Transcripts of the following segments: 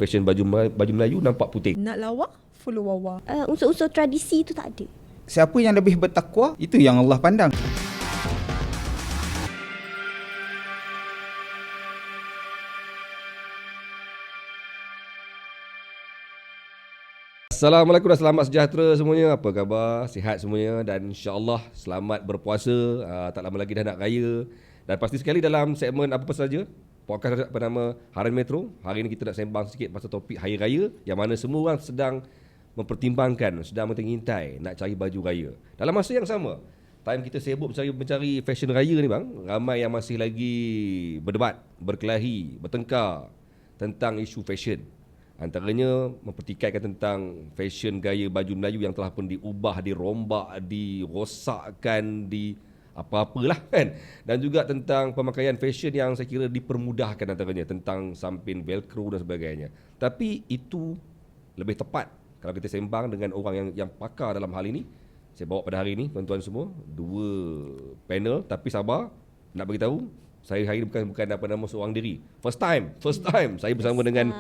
Fashion baju Melayu nampak putih. Nak lawa, follow wawa. Unsur-unsur tradisi tu tak ada. Siapa yang lebih bertakwa, itu yang Allah pandang. Assalamualaikum dan selamat sejahtera semuanya. Apa khabar? Sihat semuanya dan insya-Allah selamat berpuasa. Tak lama lagi dah nak raya. Dan pasti sekali dalam segmen apa saja podcast bernama Harian Metro. Hari ini kita nak sembang sikit pasal topik Hari Raya yang mana semua orang sedang mempertimbangkan, sedang mengintai nak cari baju raya. Dalam masa yang sama, time kita sibuk mencari fashion raya ni bang, ramai yang masih lagi berdebat, berkelahi, bertengkar tentang isu fashion. Antaranya mempertikaikan tentang fashion gaya baju Melayu yang telah pun diubah, dirombak, dirosakkan, apa-apalah kan. Dan juga tentang pemakaian fashion yang saya kira dipermudahkan antaranya, tentang samping velcro dan sebagainya. Tapi itu lebih tepat kalau kita sembang dengan orang yang pakar dalam hal ini. Saya bawa pada hari ini tuan-tuan semua, dua panel, tapi sabar, nak bagi tahu saya hari ini bukan apa nama seorang diri. First time saya bersama dengan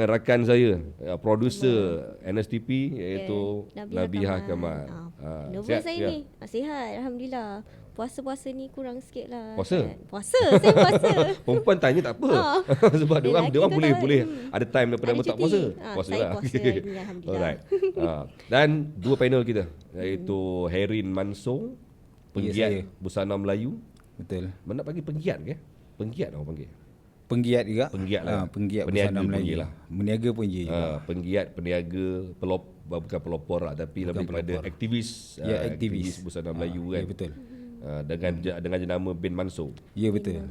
rakan saya, producer NSTP iaitu Nabihah Kamal. Nervous saya ni. Sihat, alhamdulillah. Puasa-puasa ni kurang sikit lah. Puasa? Puasa, saya puasa. Perempuan tanya tak apa. Sebab dia orang boleh ada time daripada ada tak cuti. puasa. Puasa saya lah. puasa hari ni, alhamdulillah. Alright. Dan dua panel kita iaitu Herin Mansor, penggiat busana Melayu. Betul. Mana panggil penggiat ke? Penggiat orang panggil. Penggiat juga. Penggiat lah. Penggiat Peniaga busana Melayu lah. Meniaga pun je juga. Penggiat, peniaga, bukan pelopor lah, tapi Bukan lebih kepada pelopor. aktivis. Aktivis busana Melayu kan. Ya betul. Dengan jenama bin Mansor. Ya betul.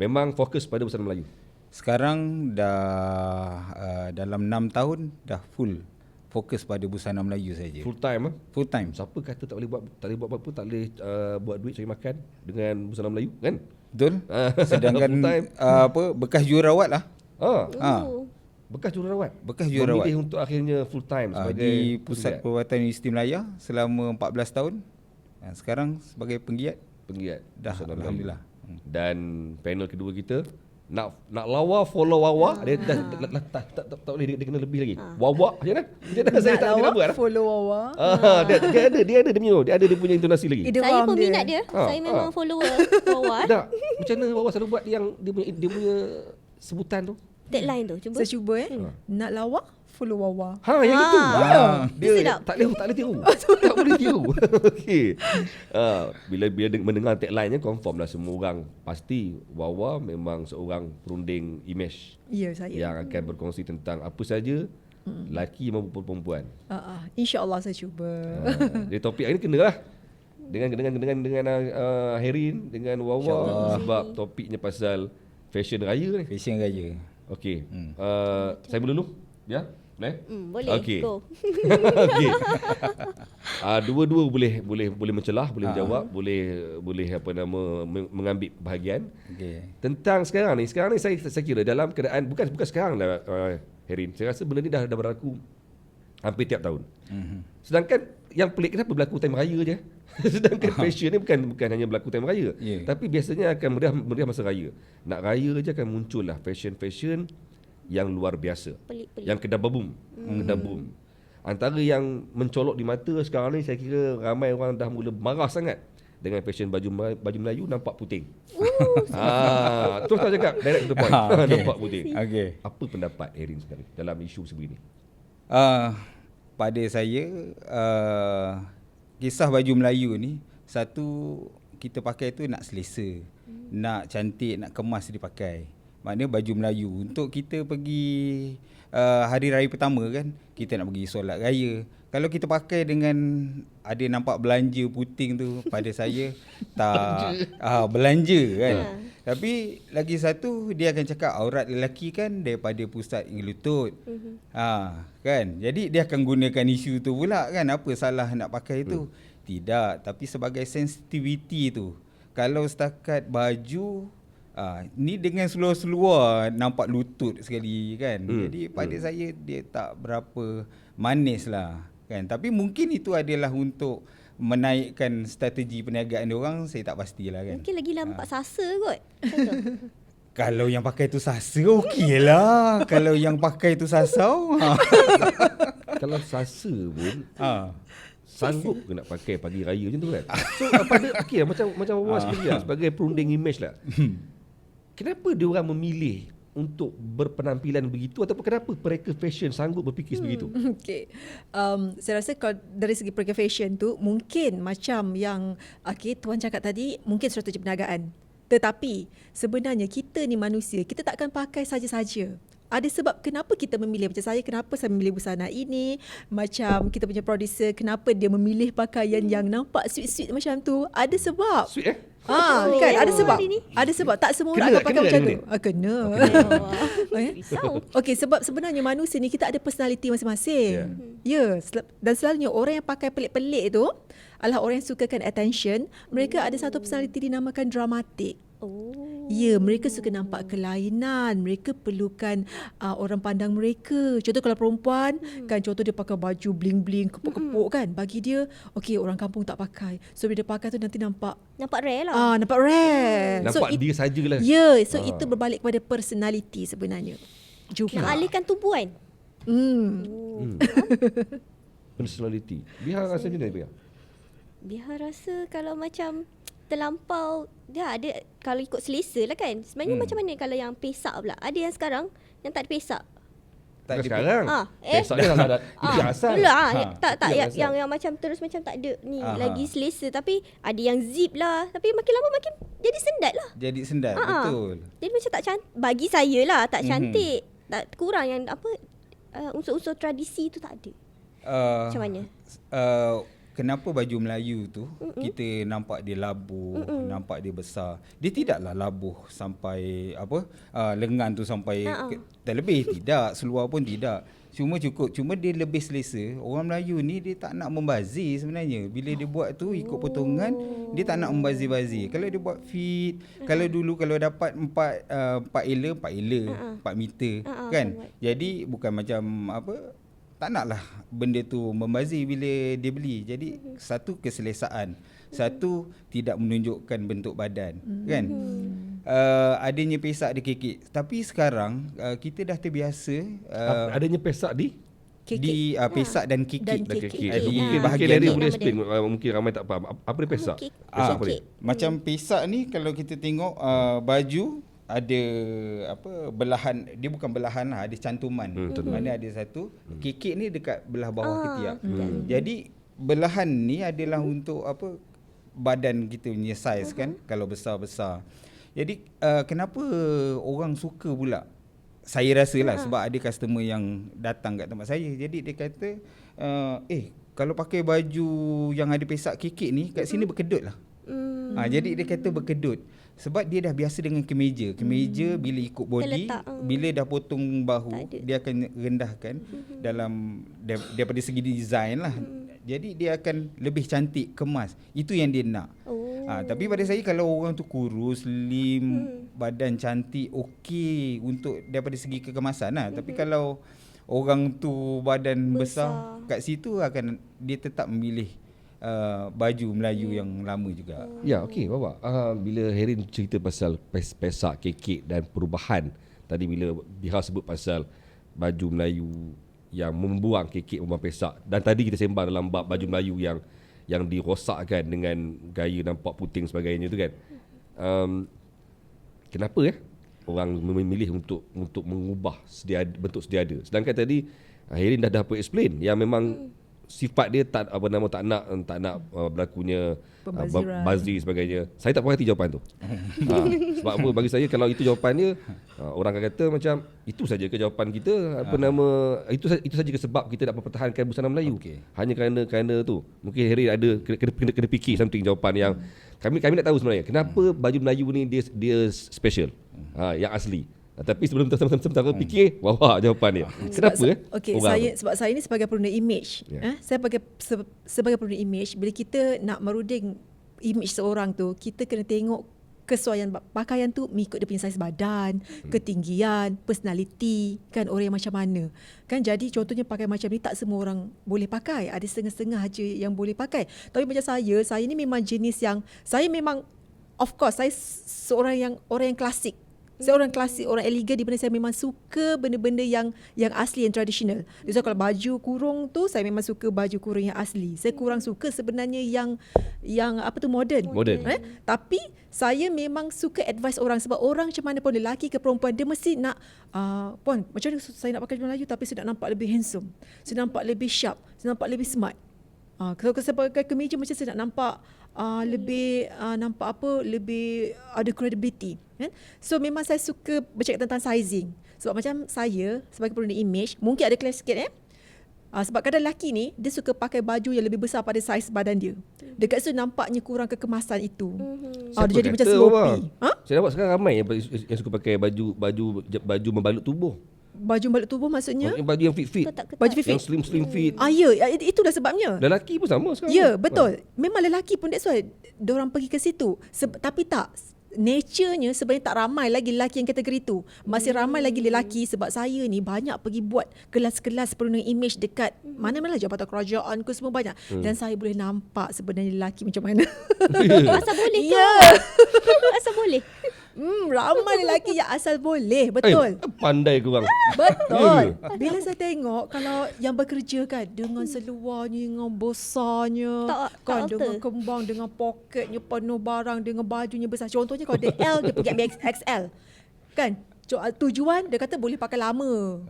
Memang fokus pada busana Melayu. Sekarang dah dalam 6 tahun dah full fokus pada busana Melayu saja. Full time. Full time. Siapa kata tak boleh buat apa-apa, tak boleh buat duit cari makan dengan busana Melayu kan? Betul. Sedangkan Full time. bekas jururawat lah. Bekas jururawat. Bekas jururawat. Memilih untuk akhirnya full time sebagai di Pusat Perubatan Universiti Melaya selama 14 tahun. Sekarang sebagai penggiat dah, busana Melayu. alhamdulillah. Dan panel kedua kita nak lawa follow wawa, dia tak boleh, dia kena lebih lagi. Wawa macam mana? Saya tak Nak buat. lawa, follow wawa. Dia ada dia punya intonasi lagi. Saya peminat dia. Saya memang follower Wawa. Tak, macam mana Wawa selalu buat yang dia punya sebutan tu? Tagline tu, cuba. Saya cuba Nak lawa, follow wawa. Yang itu. Dia sedap. tak boleh tiru. Tak boleh tiru. Okey. Bila mendengar tagline-nya, confirm lah semua orang pasti Wawa memang seorang perunding image Ya, saya. yang akan berkongsi tentang apa saja, lelaki maupun perempuan. InsyaAllah saya cuba. Jadi topik hari ni kena lah dengan Herin, dengan Wawa, sebab topiknya pasal fashion raya ni. Fashion raya. Okey. Saya mula dulu. Ya? Boleh? Boleh. Okey. Go. Okey. Dua-dua boleh mencelah, boleh menjawab, boleh apa nama mengambil bahagian. Okey. Tentang sekarang ni saya kira dalam keadaan bukan sekarang lah, Herin. Saya rasa benda ni dah berlaku hampir tiap tahun. Sedangkan yang pelik, kenapa berlaku time raya je? Sedangkan fashion ni bukan hanya berlaku time raya, tapi biasanya akan meriah masa raya. Nak raya je akan muncul lah fashion yang luar biasa. Pelik-pelik. Yang kedabum. Antara yang mencolok di mata sekarang ni, saya kira ramai orang dah mula marah sangat dengan fashion baju Melayu nampak puting. Terus tak cakap direct to the point. Nampak puting. Okey. Apa pendapat Erin sekarang dalam isu sebegini? Pada saya kisah baju Melayu ni, satu, kita pakai tu nak selesa, nak cantik, nak kemas dipakai. Maknanya baju Melayu untuk kita pergi hari raya pertama kan, kita nak pergi solat raya. Kalau kita pakai dengan ada nampak belanja puting tu, pada saya tak belanja kan. Tapi lagi satu, dia akan cakap aurat lelaki kan daripada pusat hingga lutut. Kan. Jadi dia akan gunakan isu tu pula kan, apa salah nak pakai tu? Tidak, tapi sebagai sensitivity tu. Kalau setakat baju ni dengan seluar-seluar nampak lutut sekali kan. Jadi pada saya dia tak berapa manis lah kan. Tapi mungkin itu adalah untuk menaikkan strategi perniagaan dia orang, saya tak pastilah kan. Mungkin lagi nampak sasa kot. Kalau yang pakai tu sasa okey lah. Kalau yang pakai tu sasau. Kalau sasa pun Ha. sanggup ke nak pakai pagi raya macam tu kan. So pada okey macam Wawas kerja sebagai perunding image lah. Kenapa dia orang memilih untuk berpenampilan begitu ataupun kenapa mereka fashion sanggup berfikir sebegitu? Okay. Saya rasa kalau dari segi pergi fashion tu mungkin macam yang Tuan cakap tadi, mungkin strategi perniagaan. Tetapi sebenarnya kita ni manusia, kita tak akan pakai saja-saja. Ada sebab kenapa kita memilih. Macam kenapa saya memilih busana ini. Macam kita punya producer, kenapa dia memilih pakaian yang nampak sweet-sweet macam tu. Ada sebab. Sweet Kan ada sebab. hari ni. Ada sebab. Tak semua Kena orang akan tak? pakai Kena macam tak tu. ni? Kena. Risau. Okey, sebab sebenarnya manusia ni kita ada personality masing-masing. Ya, dan selalunya orang yang pakai pelik-pelik tu adalah orang yang sukakan attention. Mereka ada satu personality dinamakan dramatik. Ya, mereka suka nampak kelainan. Mereka perlukan orang pandang mereka. Contoh kalau perempuan, kan contoh dia pakai baju bling-bling, kepuk-kepuk kan. Bagi dia, okey orang kampung tak pakai. So bila dia pakai tu nanti nampak Nampak rare lah. nampak rare. Nampak dia sajalah. Ya, so itu berbalik kepada personality sebenarnya. Nak Juga. alihkan tubuh kan. Personality. Biar rasa macam mana Biar? Biar rasa kalau macam terlampau, dia ada kalau ikut selesa lah kan. Sebenarnya macam mana kalau yang pesak pula? Ada yang sekarang yang tak ada pesak. Tak sekarang. Eh? Pesak dia lah. Itu yang asal. Dulu lah. Ha, Tak itu yang asal. yang macam terus macam tak ada ni Aha. lagi selesa. Tapi ada yang zip lah. Tapi makin lama makin jadi sendat lah. Jadi sendat, Ha. betul. Jadi macam tak cantik. Bagi saya lah tak cantik. Tak kurang yang apa unsur-unsur tradisi tu tak ada. Macam mana? Kenapa baju Melayu tu kita nampak dia labuh, nampak dia besar. Dia tidaklah labuh sampai lengan tu sampai terlebih, tidak, seluar pun tidak. Cuma cukup, cuma dia lebih selesa. Orang Melayu ni dia tak nak membazir sebenarnya. Bila dia buat tu ikut potongan, dia tak nak membazir-bazir. Kalau dia buat fit, kalau dulu kalau dapat 4 ela, 4 meter kan. Jadi bukan macam tak naklah benda tu membazir bila dia beli. Jadi satu keselesaan, satu tidak menunjukkan bentuk badan, kan. Adanya pesak di kekek. Tapi sekarang kita dah terbiasa Adanya pesak di di pesak dan kekek. Dan kekek. Di Mungkin bahagian Larry ni. boleh explain. Mungkin ramai tak faham. Apa dia pesak? Kek. Pesak apa dia? Kek. Macam pesak ni kalau kita tengok baju ada belahan, dia bukan belahan lah, ada cantuman. Mana ada satu kekek ni dekat belah bawah ketiak. Jadi belahan ni adalah untuk badan kita punya saiz kan, kalau besar-besar. Jadi kenapa orang suka pula? Saya rasa lah sebab ada customer yang datang kat tempat saya. Jadi dia kata kalau pakai baju yang ada pesak kekek ni kat sini berkedut lah. Jadi dia kata berkedut sebab dia dah biasa dengan kemeja. Kemeja bila ikut body, Terletak, bila dah potong Tak bahu, ada. dia akan rendahkan dalam daripada segi design lah. Jadi dia akan lebih cantik, kemas. Itu yang dia nak. Tapi pada saya kalau orang tu kurus, slim, badan cantik, okey untuk daripada segi kekemasan lah. Tapi kalau orang tu badan besar, kat situ akan dia tetap memilih baju Melayu yang lama juga. Ya, okey Bapa. Bila Herin cerita pasal pesak, kekek dan perubahan, tadi bila Biha sebut pasal baju Melayu yang membuang kekek, membuang pesak, dan tadi kita sembang dalam bab baju Melayu yang dirosakkan dengan gaya nampak puting sebagainya tu kan. Kenapa orang memilih untuk mengubah bentuk sedia ada? Sedangkan tadi Herin dah apa explain yang memang sifat dia tak nak berlakunya Pembaziran. bazir sebagainya. Saya tak puas hati jawapan tu. Sebab apa, bagi saya kalau itu jawapannya, orang akan kata macam itu saja ke jawapan kita, itu saja ke sebab kita nak mempertahankan busana Melayu. Okey. Hanya kerana tu. Mungkin Harry ada kena fikir something jawapan yang kami nak tahu sebenarnya. Kenapa baju Melayu ni dia special? Yang asli. Tapi sebelum kita fikir, wah jawapan dia. Kenapa Okey, sebab saya ni sebagai perunda image. Saya sebagai perunda image, bila kita nak meruding image seorang tu, kita kena tengok kesesuaian pakaian tu mengikut dia punya saiz badan, ketinggian, personality, kan orang yang macam mana. Kan jadi contohnya pakai macam ni tak semua orang boleh pakai. Ada setengah-setengah aja yang boleh pakai. Tapi macam saya ni memang jenis yang saya memang, of course saya orang yang klasik. Saya orang klasik, orang elegan di mana saya memang suka benda-benda yang asli, yang tradisional. So kalau baju kurung tu saya memang suka baju kurung yang asli. Saya kurang suka sebenarnya yang apa tu modern. Modern. Tapi saya memang suka advice orang, sebab orang macam mana pun, lelaki ke perempuan, dia mesti nak puan, macam mana saya nak pakai baju Melayu tapi saya nak nampak lebih handsome. Saya nampak lebih sharp, saya nampak lebih smart. Kalau saya pakai kemeja macam saya nak nampak lebih nampak lebih ada credibility, kan? So memang saya suka bercakap tentang sizing. Sebab macam saya sebagai pengguna image, mungkin ada clash sikit sebab kadang lelaki ni dia suka pakai baju yang lebih besar pada saiz badan dia. Dekat situ nampaknya kurang kekemasan itu. Siapa Dia jadi macam kata, sloppy. Wawah? Saya nampak sekarang ramai yang suka pakai baju membalut tubuh. Baju balik tubuh maksudnya? Baju yang fit-fit. Ketat-ketat. Baju fit. Yang slim fit. Ya, itulah sebabnya. Lelaki pun sama sekarang. Ya, betul. Memang lelaki pun that's why diorang pergi ke situ. Tapi tak, nature-nya sebenarnya tak ramai lagi lelaki yang kategori itu. Masih ramai lagi lelaki, sebab saya ni banyak pergi buat kelas-kelas perundingan image dekat mana-mana jabatan kerajaan ke, semua banyak. Dan saya boleh nampak sebenarnya lelaki macam mana. Asal boleh tu. Ya. Asal boleh. Ramai lelaki yang asal boleh, betul. Pandai korang. Betul. Bila saya tengok kalau yang bekerja kan dengan seluarnya, dengan besarnya, kan tak dengan alter. kembang, dengan poketnya penuh barang, dengan bajunya besar. Contohnya kalau dia L, dia pergi ambil XL. Kan? Tujuan dia kata boleh pakai lama.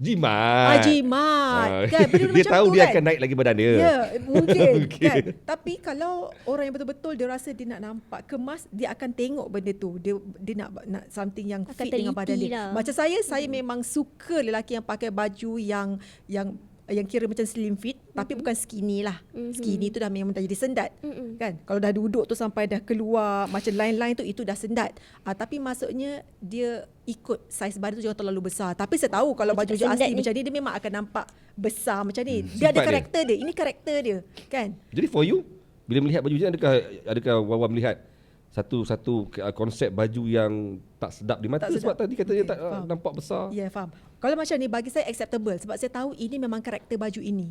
Jimat. Jimat. Kan? Benda Dia macam tahu tu dia kan? akan naik lagi badan dia. Ya, mungkin Okey. kan. Tapi kalau orang yang betul-betul dia rasa dia nak nampak kemas, dia akan tengok benda tu. Dia nak something yang Akan fit dengan badan teliti dia. lah. Macam saya memang suka lelaki yang pakai baju yang kira macam slim fit, tapi bukan skinny lah. Skinny tu dah memang dah jadi sendat. Kan? Kalau dah duduk tu sampai dah keluar macam line-line tu, itu dah sendat. Tapi maksudnya dia ikut saiz badan tu jangan terlalu besar. Tapi saya tahu kalau Dia baju cakap asli sendat ni. macam ni, dia memang akan nampak besar macam ni. Dia ada Sifat dia. karakter dia. Ini karakter dia, kan? Jadi for you, bila melihat baju macam ni, adakah Wawa melihat satu konsep baju yang tak sedap di mata, Tak sedap. sebab tadi katanya Okey, tak faham. nampak besar. Ya, faham. Kalau macam ni bagi saya acceptable, sebab saya tahu ini memang karakter baju ini.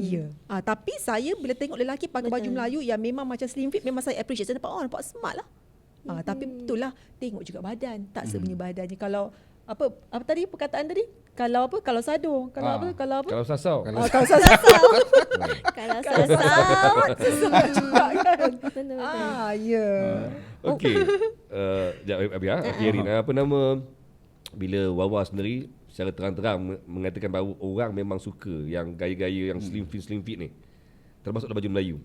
Ya. Tapi saya bila tengok lelaki pakai baju Melayu yang memang macam slim fit, memang saya appreciate. Saya nampak smart lah. Tapi betul lah, tengok juga badan. Tak sebenarnya badannya. Kalau apa tadi perkataan tadi? Kalau sado, kalau Kalau sasau. kalau sasau. Kalau sasau. Sesuai juga kan. Betul-betul. Ya. Okey. Erin, apa nama, bila Wawa sendiri secara terang-terang mengatakan bahawa orang memang suka yang gaya-gaya yang slim fit ni, termasuk dalam baju Melayu.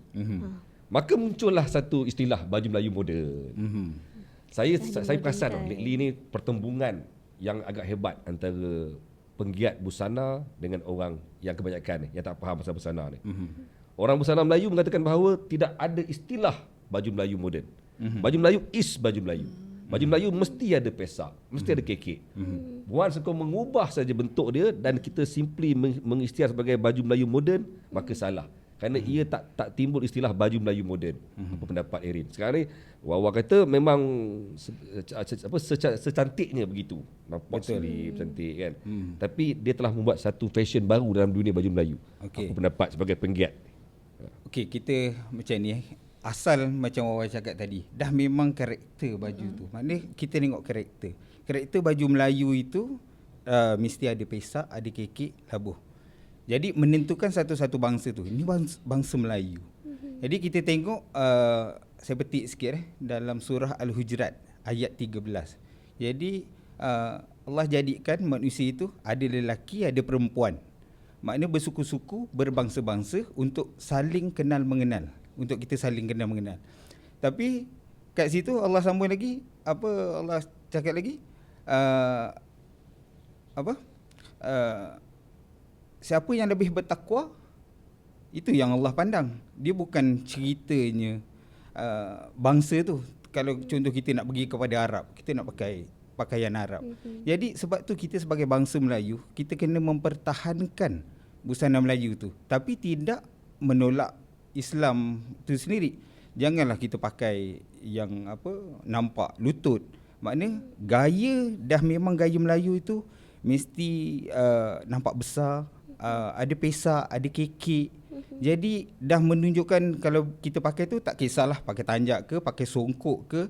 Maka muncullah satu istilah baju Melayu moden. Saya perasan lately ni pertembungan yang agak hebat antara penggiat busana dengan orang yang kebanyakan ni, yang tak faham pasal busana ni. Orang busana Melayu mengatakan bahawa tidak ada istilah baju Melayu moden. Baju Melayu is baju Melayu. Baju Melayu mesti ada pesak, mesti ada kekek. Once kau mengubah saja bentuk dia dan kita simply mengisytihar sebagai baju Melayu moden, maka salah. Kerana ia tak timbul istilah baju Melayu moden. Apa pendapat Erin? Sekarang ni Wawa kata memang secantiknya begitu. Nampak slip, cantik kan. Tapi dia telah membuat satu fashion baru dalam dunia baju Melayu. Okey. Apa pendapat sebagai penggiat? Okey, kita macam ni asal macam Wawa cakap tadi, dah memang karakter baju tu. Maknanya kita tengok karakter. Karakter baju Melayu itu mesti ada pesak, ada kekek, labuh. Jadi menentukan satu-satu bangsa tu. Ini bangsa Melayu. Jadi kita tengok saya petik sikit dalam surah Al-Hujurat ayat 13. Jadi Allah jadikan manusia itu ada lelaki, ada perempuan. Maknanya bersuku-suku, berbangsa-bangsa untuk saling kenal mengenal. Untuk kita saling kenal mengenal. Tapi kat situ Allah sambung lagi, apa Allah cakap lagi? Siapa yang lebih bertakwa, itu yang Allah pandang. Dia bukan ceritanya bangsa tu. Kalau contoh kita nak pergi kepada Arab, kita nak pakai pakaian Arab. Jadi sebab tu kita sebagai bangsa Melayu, kita kena mempertahankan busana Melayu tu, tapi tidak menolak Islam tu sendiri. Janganlah kita pakai yang nampak lutut. Maknanya gaya dah memang gaya Melayu itu mesti nampak besar, ada pesak, ada kekek. Jadi dah menunjukkan kalau kita pakai tu tak kisahlah pakai tanjak ke, pakai songkok ke,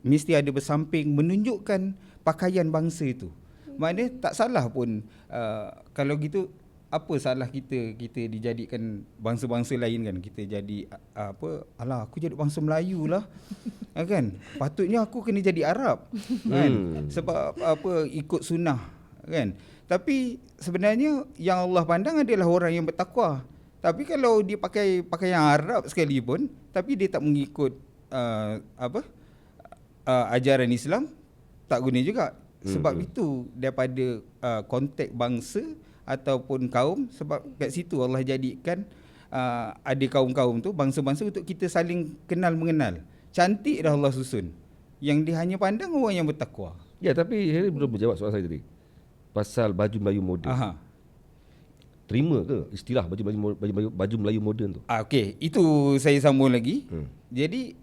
mesti ada bersamping menunjukkan pakaian bangsa itu. Maknanya tak salah pun kalau gitu, apa salah kita dijadikan bangsa-bangsa lain kan. Kita jadi alah aku jadi bangsa Melayu lah. Kan? Patutnya aku kena jadi Arab. Kan? Sebab ikut sunnah kan. Tapi sebenarnya yang Allah pandang adalah orang yang bertakwa. Tapi kalau dia pakai pakaian Arab sekalipun tapi dia tak mengikut ajaran Islam, tak guna juga. Sebab itu daripada konteks bangsa ataupun kaum, sebab kat situ Allah jadikan ada kaum-kaum tu, bangsa-bangsa untuk kita saling kenal mengenal. Cantik dah Allah susun. Yang dia hanya pandang orang yang bertakwa. Ya, tapi Harry belum menjawab soalan saya tadi. Pasal baju Melayu moden. Terima ke istilah baju Melayu moden tu? Okey, itu saya sambung lagi. Jadi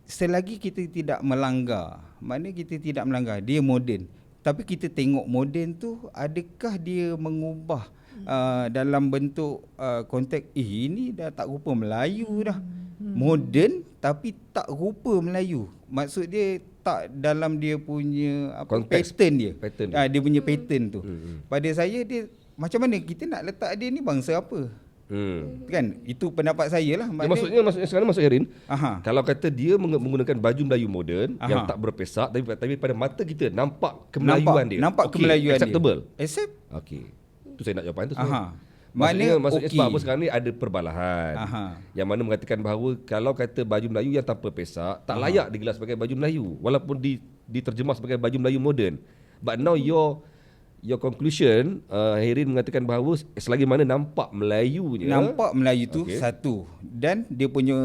selagi kita tidak melanggar, maknanya kita tidak melanggar, dia moden. Tapi kita tengok moden tu adakah dia mengubah dalam bentuk konteks ini dah tak rupa Melayu dah. Moden tapi tak rupa Melayu. Maksud dia tak dalam dia punya pattern dia. Dia punya pattern tu. Pada saya dia macam mana kita nak letak dia ni bangsa apa? Kan itu pendapat saya lah. Maksudnya sekarang masuk Erin. Kalau kata dia menggunakan baju Melayu moden yang tak berpesak, tapi pada mata kita nampak kemelayuan dia. Nampak kemelayuan acceptable. dia. Accept. Okey. Tu saya nak jawapan tu. Maksudnya sebab apa sekarang ni ada perbalahan. Yang mana mengatakan bahawa kalau kata baju Melayu yang tanpa pesak tak layak digelar sebagai baju Melayu walaupun diterjemah sebagai baju Melayu moden. But now your conclusion, Herin mengatakan bahawa selagi mana nampak Melayunya. Nampak Melayu tu satu. Dan dia punya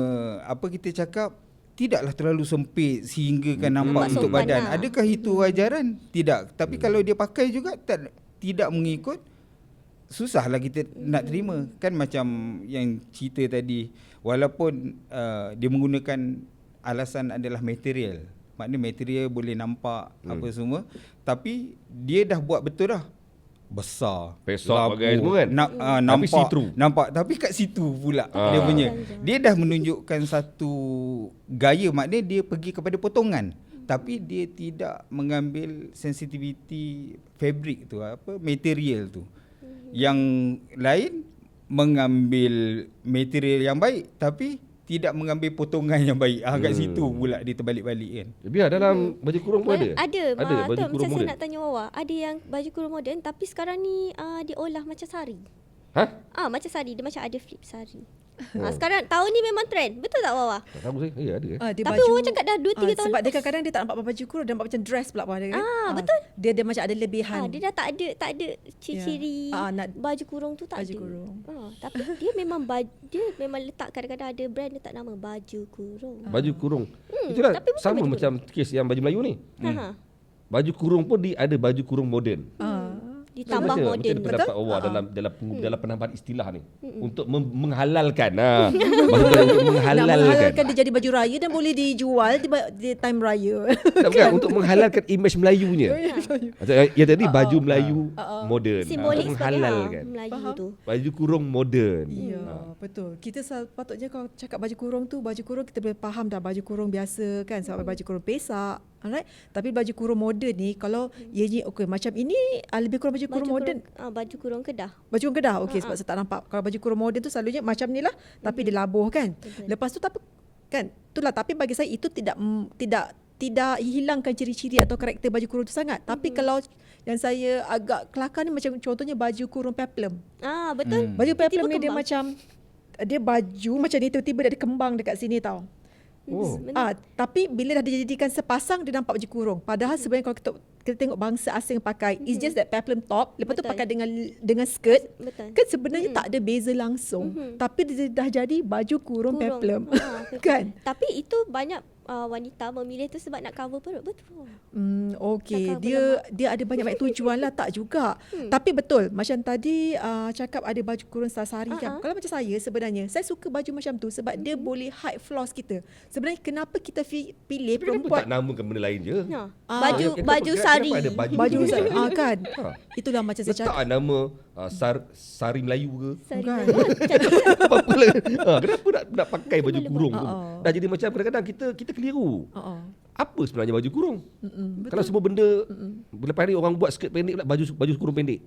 kita cakap tidaklah terlalu sempit sehingga kan nampak untuk badan. Adakah itu ajaran? Tidak. Tapi kalau dia pakai juga tidak mengikut, susahlah kita nak terima. Kan macam yang cerita tadi, walaupun dia menggunakan alasan adalah material. Maknanya material boleh nampak apa semua, tapi dia dah buat betul dah. Besar, pesak bagai semua kan. Nampak see-through. Nampak tapi kat situ pula dia punya. Dia dah menunjukkan satu gaya, maknanya dia pergi kepada potongan. Tapi dia tidak mengambil sensitivity fabric tu, material tu. Yang lain mengambil material yang baik tapi tidak mengambil potongan yang baik. Kat situ pula dia terbalik-balik kan. Biar dalam baju kurung pun ada. Ada baju kurung macam moden. saya nak tanya Wawa, ada yang baju kurung moden tapi sekarang ni diolah macam sari. Macam sari, dia macam ada flip sari. Sekarang tahun ni memang trend. Betul tak Wawa? Tak tahu saya. Ya ada. Tapi orang cakap dah 2-3 tahun sebab dia kadang-kadang dia tak nampak baju kurung, dia nampak macam dress pula pada kan. Betul. Dia macam ada lebihan. Dia dah tak ada ciri-ciri baju kurung tu tak baju ada. Kurung. Tapi dia memang letak kadang-kadang ada brand letak nama baju kurung. Baju kurung. Itulah sama macam kes yang baju Melayu ni. Baju kurung pun ada baju kurung moden. Ditambah moden. Macam pendapat Allah dalam penambahan istilah ni untuk menghalalkan. Maksudnya untuk menghalalkan dia jadi baju raya dan boleh dijual di time raya. Bukan, untuk menghalalkan imej Melayunya. Ya tadi baju Melayu moden. Simbolik menghalalkan Melayu tu. Baju kurung moden. Ya, betul. Kita patutnya kalau cakap baju kurung tu, baju kurung kita boleh faham dah baju kurung biasa kan, sebab baju kurung pesak. Alright. Tapi baju kurung moden ni kalau ianya macam ini lebih kurang baju kurung moden. Baju kurung Kedah. Baju kurung Kedah. Okey, sebab saya tak nampak. Kalau baju kurung moden tu selalunya macam ni lah, tapi dia labuh kan. Lepas tu tapi kan, itulah, tapi bagi saya itu tidak hilangkan ciri-ciri atau karakter baju kurung tu sangat. Tapi kalau yang saya agak kelakar ni macam contohnya baju kurung peplum. Betul. Baju peplum ni dia macam dia baju macam ni tiba-tiba dia ada kembang dekat sini tau. Tapi bila dah dijadikan sepasang dia nampak baju kurung. Padahal sebenarnya kalau kita tengok bangsa asing pakai, it's just that peplum top, lepas tu pakai dengan skirt. Kan sebenarnya tak ada beza langsung. Tapi dia dah jadi baju kurung peplum. Kan? Tapi itu banyak wanita memilih tu sebab nak cover perut. Betul. Okey, dia ada banyak tujuan lah, tak juga. Tapi betul, macam tadi cakap ada baju kurung sari kan. Kalau macam saya sebenarnya, saya suka baju macam tu sebab dia boleh hide flaws kita. Sebenarnya kenapa kita pilih perempuan? Kenapa tak namakan benda lain je? Baju sari. Baju sari kan. Itulah macam saya cakap. Letak nama sari Melayu ke. Sorry, Kan? Apa-apa lah. Kenapa nak pakai baju boleh kurung tu? buat. Dah jadi macam kadang-kadang kita keliru. Apa sebenarnya baju kurung? Kalau semua benda lepas ni orang buat skirt pendek pula, baju kurung pendek.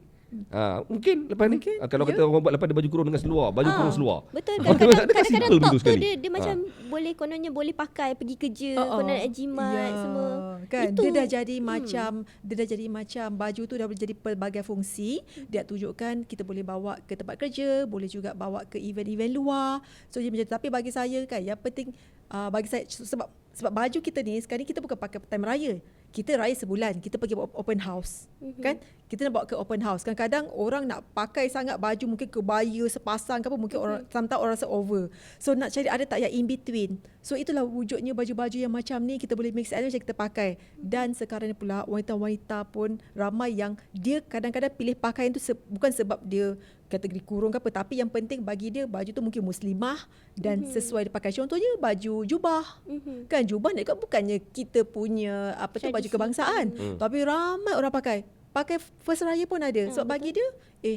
Mungkin lepas ni kalau kata orang buat lepas dia baju kurung dengan seluar, baju kurung seluar. Betul. Dia kan Kadang-kadang simple top begitu tu sekali. dia macam boleh, kononnya boleh pakai pergi kerja, konon nak jimat semua. Kan Itu. dia dah jadi macam baju tu dah boleh jadi pelbagai fungsi. Dia tunjukkan kita boleh bawa ke tempat kerja, boleh juga bawa ke event-event luar. So dia macam, tapi bagi saya kan yang penting bagi saya sebab baju kita ni sekarang ni kita bukan pakai time raya. Kita raya sebulan, kita pergi open house. Kan? Kita nak bawa ke open house. Kadang-kadang orang nak pakai sangat baju, mungkin kebaya sepasang ke apa, mungkin orang sometimes orang rasa over. So nak cari ada tak yang in between. So itulah wujudnya baju-baju yang macam ni, kita boleh mix and match, kita pakai. Dan sekarang ni pula wanita-wanita pun ramai yang dia kadang-kadang pilih pakaian tu bukan sebab dia kategori kurung ke apa, tapi yang penting bagi dia baju tu mungkin muslimah dan sesuai dia pakai. Contohnya baju jubah. Kan jubah ni kan bukannya kita punya apa tu, baju kebangsaan. Tapi ramai orang pakai first raya pun ada. Sebab bagi dia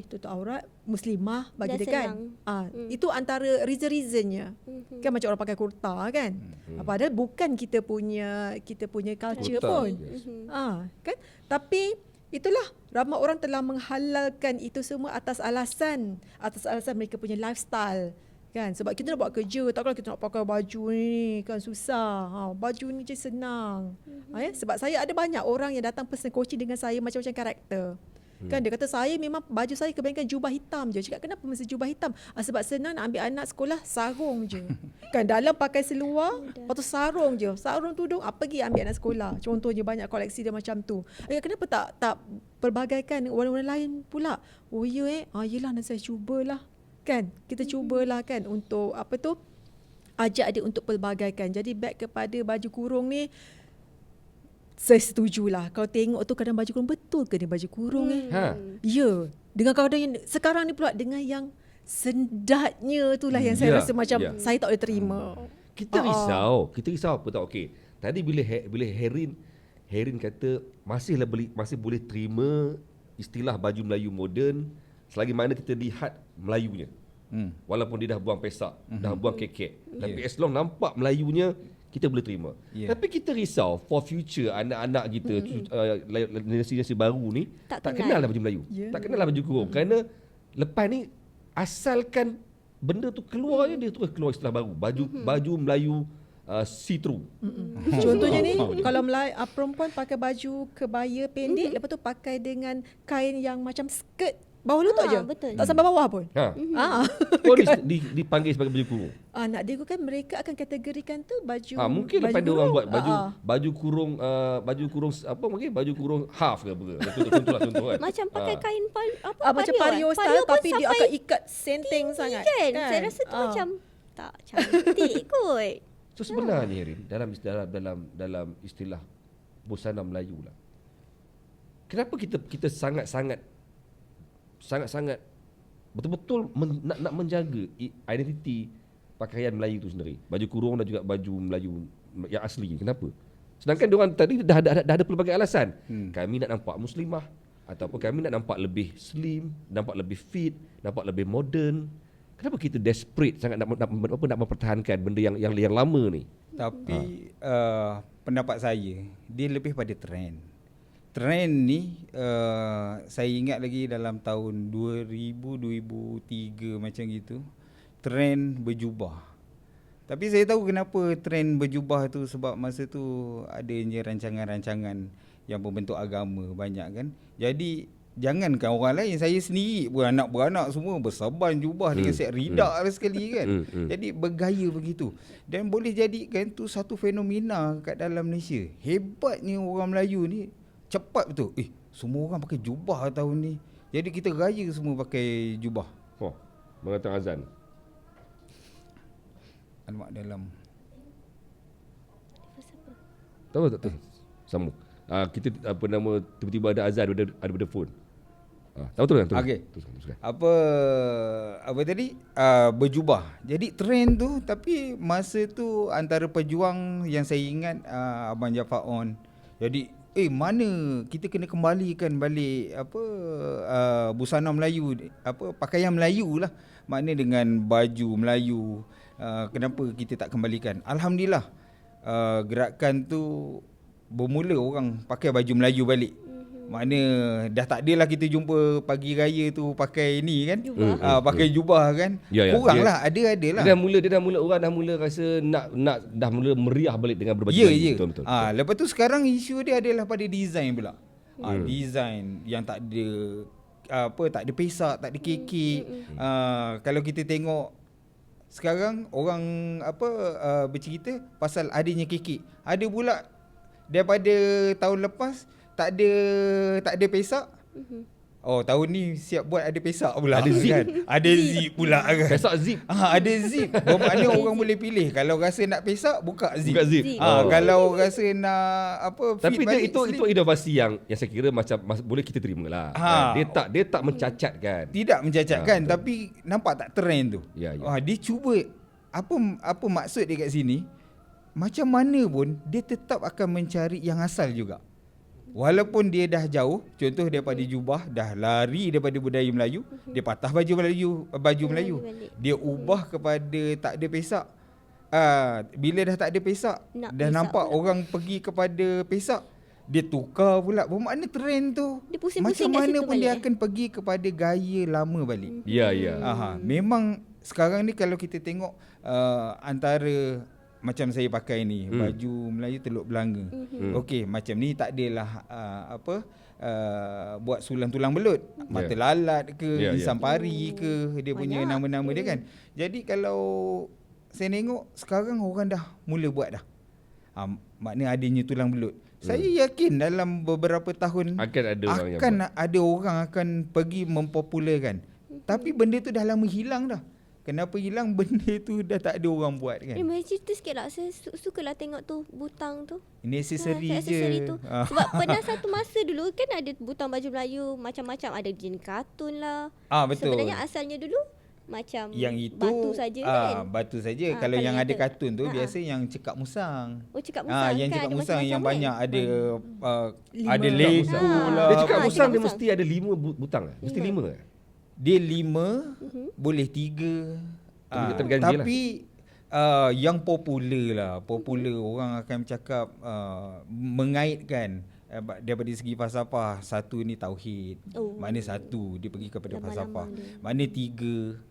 tutup aurat muslimah bagi Dah dia kan. senang. Itu antara reason-reasonnya. Kan macam orang pakai kurta kan. Padahal bukan kita punya culture Kurta, pun. yes. Kan? Tapi itulah ramai orang telah menghalalkan itu semua atas alasan mereka punya lifestyle. Kan? Sebab kita nak buat kerja, takkanlah kita nak pakai baju ni kan susah. Baju ni je senang. Sebab saya ada banyak orang yang datang personal coaching dengan saya macam-macam karakter. Kan dia kata saya memang baju saya kebanyakan jubah hitam je. Cakap kenapa mesti jubah hitam? Sebab senang nak ambil anak sekolah sarung je. Kan dalam pakai seluar, lepas tu sarung je. Sarung tudung pergi ambil anak sekolah. Contohnya banyak koleksi dia macam tu. Kenapa tak pelbagaikan warna-warna lain pula? Oh ya yelah nanti saya cubalah. Kan kita cubalah kan untuk apa tu, ajak dia untuk pelbagaikan. Jadi back kepada baju kurung ni, saya setujulah. Kalau tengok tu kadang baju kurung, betul ke dia baju kurung Ya. Dengan kadang yang sekarang ni pula dengan yang sendatnya itulah yang saya rasa macam saya tak boleh terima. Kita risau apa tak? Okey. Tadi bila Herin kata masih boleh terima istilah baju Melayu moden selagi mana kita lihat Melayunya. Walaupun dia dah buang pesak, dah buang kekek. Tapi as long nampak Melayunya, kita boleh terima. Tapi kita risau for future anak-anak kita, generasi baru ni tak kenal lah baju Melayu. Tak kenal lah baju kurung. Kerana lepas ni asalkan benda tu keluar je, dia terus keluar istilah baru. Baju Melayu see-through. Contohnya ni kalau perempuan pakai baju kebaya pendek, lepas tu pakai dengan kain yang macam skirt bawah lutut je. Betul. Tak sampai bawah pun. Dipanggil sebagai baju kurung. Nak dia kan mereka akan kategorikan tu baju. Mungkin lepas dia orang buat baju kurung apa, mungkin baju kurung half ke apa. Contoh kan. Macam pakai kain macam pario style tapi dia akan ikat senting sangat. Kan? Saya rasa tu macam tak cantik kot. So sebenarnya Herin, dalam istilah busana Melayu lah, kenapa kita sangat-sangat betul-betul nak menjaga identiti pakaian Melayu tu sendiri, baju kurung dan juga baju Melayu yang asli? Kenapa? Sedangkan diorang tadi dah ada pelbagai alasan. Kami nak nampak muslimah, ataupun kami nak nampak lebih slim, nampak lebih fit, nampak lebih moden. Kenapa kita desperate sangat nak mempertahankan benda yang lama ni? Tapi pendapat saya, dia lebih pada trend. Trend ni saya ingat lagi dalam tahun 2000-2003 macam gitu, trend berjubah. Tapi saya tahu kenapa trend berjubah tu, sebab masa tu adanya rancangan-rancangan yang berbentuk agama banyak kan. Jadi jangankan orang lain, saya sendiri pun anak beranak semua bersaban jubah dengan set ridak sekali kan. Jadi bergaya begitu. Dan boleh jadikan tu satu fenomena kat dalam Malaysia. Hebatnya orang Melayu ni cepat betul. Semua orang pakai jubah tahun ni. Jadi kita raya semua pakai jubah. Mengatakan azan. Alamak dalam. Tahu tak? Sambung. Kita tiba-tiba ada azan ada phone. Tahu tu kan? Okey. Apa tadi? Berjubah. Jadi trend tu, tapi masa tu antara pejuang yang saya ingat Abang Jafar On. Jadi mana kita kena kembalikan balik busana Melayu, pakaian Melayu lah. Makna dengan baju Melayu. Kenapa kita tak kembalikan? Alhamdulillah, gerakan tu bermula orang pakai baju Melayu balik. Makna dah tak adalah kita jumpa pagi raya tu pakai ni kan, pakai jubah kan. Kurang lah, ada lah. Dia dah mula orang dah mula rasa dah mula meriah balik dengan berbaju Melayu. Betul. Lepas tu sekarang isu dia adalah pada design pula. Design yang tak ada tak ada pesak, tak ada kekek. Kalau kita tengok sekarang orang bercerita pasal adanya kekek. Ada pula daripada tahun lepas tak ada pesak. Oh, tahun ni siap buat ada pesak pula. Ada zip kan? Ada zip pula kan. Pesak zip. Ada zip. Bermakna orang boleh pilih. Kalau rasa nak pesak, buka zip. Kalau rasa nak tapi itu inovasi yang saya kira macam boleh kita terima lah. Dia tak mencacatkan. Tidak mencacatkan, tapi nampak tak trend tu. Dia cuba apa maksud dia kat sini? Macam mana pun dia tetap akan mencari yang asal juga. Walaupun dia dah jauh, contoh daripada jubah, dah lari daripada budaya Melayu, dia patah baju Melayu. Dia ubah kepada tak ada pesak. Bila dah tak ada pesak, dah nampak pula orang pergi kepada pesak, dia tukar pula. Bermakna trend tu macam mana pun dia akan pergi kepada gaya lama balik. Ya. Memang sekarang ni kalau kita tengok antara macam saya pakai ni, baju Melayu Teluk Belanga. Okey, macam ni tak adalah buat sulam tulang belut, mata lalat ke, hisam pari ke, dia punya nama-nama dia kan. Jadi kalau saya tengok sekarang orang dah mula buat dah. Makna adanya tulang belut. Saya yakin dalam beberapa tahun akan ada orang akan pergi mempopularkan. Tapi benda tu dah lama hilang dah. Kenapa hilang? Benda tu dah tak ada orang buat kan. Boleh cerita sikit lah. Saya sukalah tengok tu butang tu. Ini aksesori je. Tu. Sebab pernah satu masa dulu kan ada butang baju Melayu macam-macam. Ada jenis kartun lah. Betul. Sebenarnya asalnya dulu macam yang itu, batu saja kan. Batu saja. Kalau yang ada kartun tu biasa yang cekak musang. Cekak musang yang kan cekak musang yang banyak ada ada Lego lah. Dia cekak musang dia mesti ada 5 butang. Mesti 5 ke? Dia 5, boleh 3. Tapi yang popular orang akan bercakap mengaitkan daripada segi falsafah. Satu ni tauhid. Makna satu dia pergi kepada falsafah. Makna 3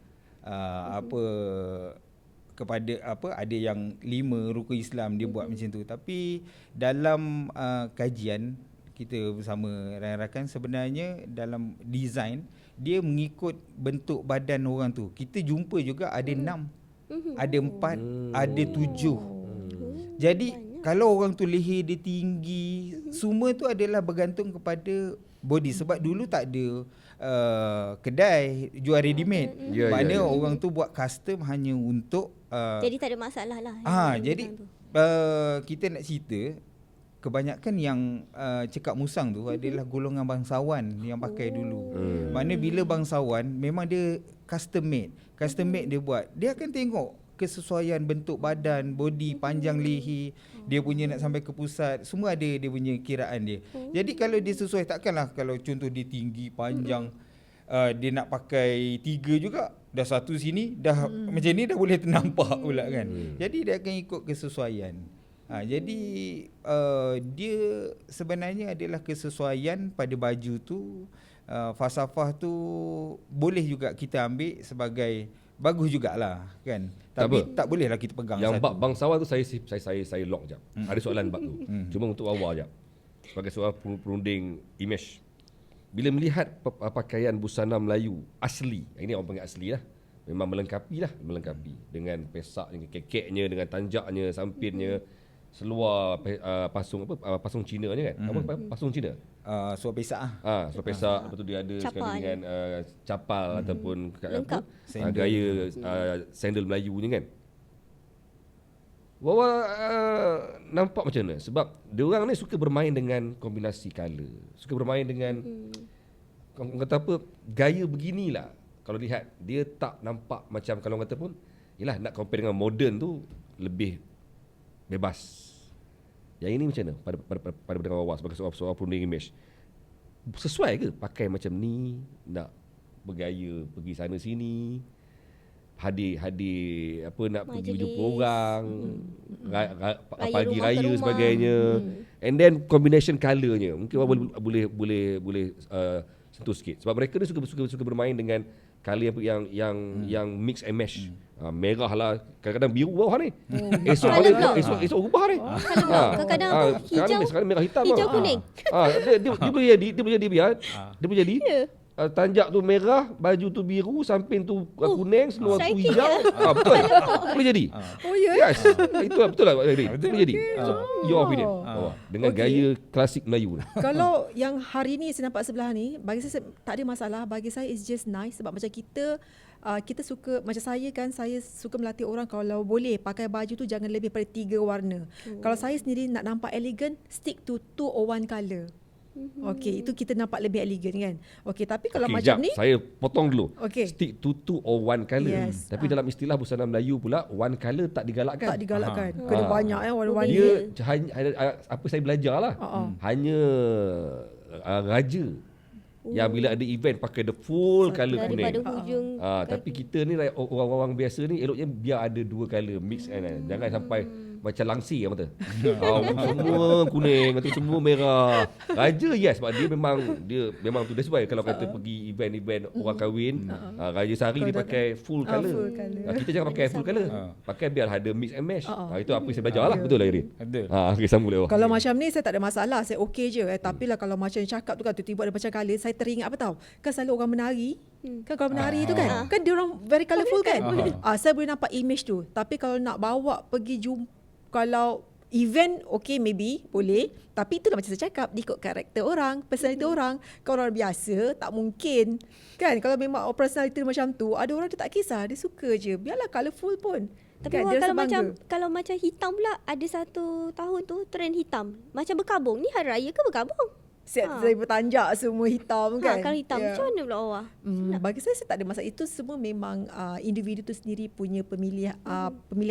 kepada ada yang 5 rukun Islam dia buat macam tu. Tapi dalam kajian kita bersama rakan-rakan, sebenarnya dalam design dia mengikut bentuk badan orang tu. Kita jumpa juga ada 6, ada 4, ada 7. Jadi kalau orang tu leher dia tinggi, semua tu adalah bergantung kepada body. Sebab dulu tak ada kedai jual ready made. Maknanya orang tu buat custom hanya untuk jadi tak ada masalah lah. Jadi kita nak cerita, kebanyakan yang cekak musang tu adalah golongan bangsawan yang pakai dulu. Maknanya bila bangsawan memang dia custom made. Custom made dia buat. Dia akan tengok kesesuaian bentuk badan, body, panjang leher, dia punya nak sampai ke pusat, semua ada dia punya kiraan dia. Jadi kalau dia sesuai, takkanlah kalau contoh dia tinggi, panjang, dia nak pakai 3 juga, dah satu sini dah macam ni dah boleh ternampak pula kan. Jadi dia akan ikut kesesuaian. Jadi dia sebenarnya adalah kesesuaian pada baju tu. Falsafah tu boleh juga kita ambil sebagai bagus jugalah kan. Tapi tak bolehlah kita pegang yang satu. Bab bangsawan tu saya lock jap. Ada soalan bab tu. Cuma untuk awal jap. Sebagai seorang perunding image, bila melihat pakaian busana Melayu asli, ini orang panggil asli lah, memang melengkapi dengan pesak, dengan kekeknya, dengan tanjaknya, sampirnya, seluar pasung Cina ni kan. Apa pasung Cina? Seluar pesak seluar pesak, lepas tu dia ada sekali dengan capal ataupun gaya sandal Melayu ni kan. Wawa nampak macam mana? Sebab diorang ni suka bermain dengan kombinasi colour, suka bermain dengan kata apa, gaya beginilah. Kalau lihat dia tak nampak macam, kalau kata pun, yelah nak compare dengan moden tu lebih bebas. Yang ini macam mana pada pendengar awak sebagai seorang purunding image? Sesuai ke pakai macam ni, nak bergaya pergi sana sini, hadir apa nak pergi Majlis. jumpa orang, Raya pagi rumah ke raya rumah. sebagainya. And then combination colournya mungkin orang boleh sentuh sikit sebab mereka ni suka bermain dengan colour yang mix and match. Merah lah, kadang-kadang biru bawah ni. Esok Colour balik, block. esok ubah ni. Kadang-kadang tu hijau, sekarang merah hitam. hijau kuning. Dia boleh jadi. Tanjak tu merah, baju tu biru, samping tu kuning, seluar tu Psychic hijau. Betul. Boleh jadi. Oh ya. Yes. Itu betul lah. Boleh jadi. So, your opinion. Dengan gaya klasik Melayu ni. Kalau yang hari ni saya nampak sebelah ni, bagi saya tak ada masalah. Bagi saya it's just nice sebab macam kita suka, macam saya kan, saya suka melatih orang kalau boleh pakai baju tu jangan lebih pada 3 warna. Kalau saya sendiri nak nampak elegan, stick to 2 or 1 colour. Okey, itu kita nampak lebih elegan kan. Okey, tapi kalau macam Jap, ni, saya potong dulu. Okey. Stick to 2 or 1 colour. Yes. Tapi dalam istilah busana Melayu pula, 1 colour tak digalakkan. tak digalakkan. Kena banyak warna-warna. Dia hanya apa saya belajar lah. Hanya raja yang bila ada event pakai the full colour kuning. Daripada hujung. Tapi kita ni orang-orang biasa ni eloknya biar ada 2 colour mix kan. Jangan sampai macam langsir apa tu. Semua kuning, atau semua merah. Raja yes sebab dia memang tu that's why kalau kata pergi event orang kahwin, Raja Sari dia pakai full colour. full colour. Kita jangan pakai full colour. Pakai biar ada mix and match. Itu apa yang saya belajar lah. Betul lah Irin? Betul. Okey sambung lewat. Kalau macam ni saya tak ada masalah, saya okey je. Tapi lah kalau macam cakap tu kan tiba-tiba ada macam colour, saya teringat apa tahu? Kan selalu orang menari, kan kalau menari tu kan, kan dia orang very colourful kan. Saya boleh nampak image tu. Tapi kalau nak bawa pergi jumpa, kalau event okay maybe boleh, tapi itulah macam saya cakap, ikut karakter orang, personality orang. Kalau orang biasa tak mungkin kan. Kalau memang personality macam tu, ada orang dia tak kisah, dia suka je, biarlah colourful pun. Tapi kan, Wak, dia rasa kalau macam hitam pula, ada satu tahun tu trend hitam. Macam berkabung. Ni hari raya ke berkabung? set saya bertanjak semua hitam kan. Kalau hitam macam mana pula awak? Bagi saya tak ada masalah. Itu semua memang individu tu sendiri punya pemilihan.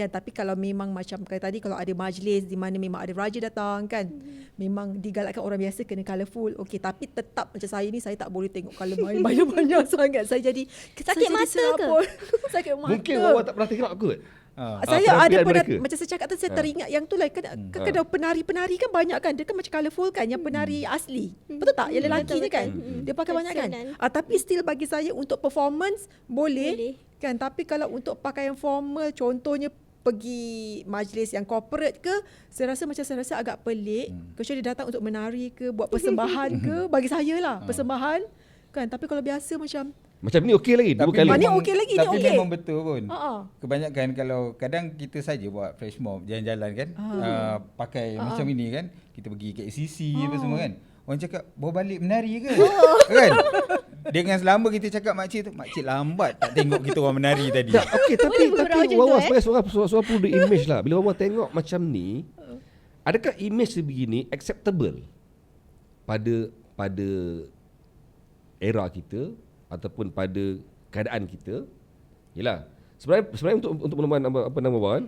Tapi kalau memang macam kata tadi, kalau ada majlis di mana memang ada raja datang kan, memang digalakkan orang biasa kena colourful. Okey, tapi tetap macam saya ni, saya tak boleh tengok colour banyak-banyak sangat. Saya jadi Sakit mata ke? Sakit mata. Mungkin awak tak pernah tengok kot. Saya ada pernah, mereka. macam saya cakap tu, saya teringat yang tu lah. Kadang penari-penari kan banyak kan, dia kan macam colourful kan, yang penari asli. Betul tak? Yang lelaki ni kan, dia pakai banyak kan. Tapi still bagi saya untuk performance boleh kan. Tapi kalau untuk pakaian formal, contohnya pergi majlis yang corporate ke, saya rasa agak pelik. Kecuali dia datang untuk menari ke, buat persembahan ke, bagi saya lah persembahan kan. Tapi kalau biasa macam ni okey lagi. Dua kali. Ni okey lagi, ni Tapi okey. memang betul pun. Kebanyakan kalau kadang kita saja buat flash mob jalan-jalan kan, pakai macam ini kan, kita pergi KCC apa semua kan. Orang cakap bawa balik menari ke? Kan? Dengan selama kita cakap makcik tu, makcik lambat tak tengok kita orang menari tadi. Okey, tapi bergurau macam Wawa tu, sebagai seorang produk image lah. Bila Wawa tengok macam ni, adakah image sebegini acceptable pada era kita ataupun pada keadaan kita? Yalah, sebenarnya untuk nama Wawan,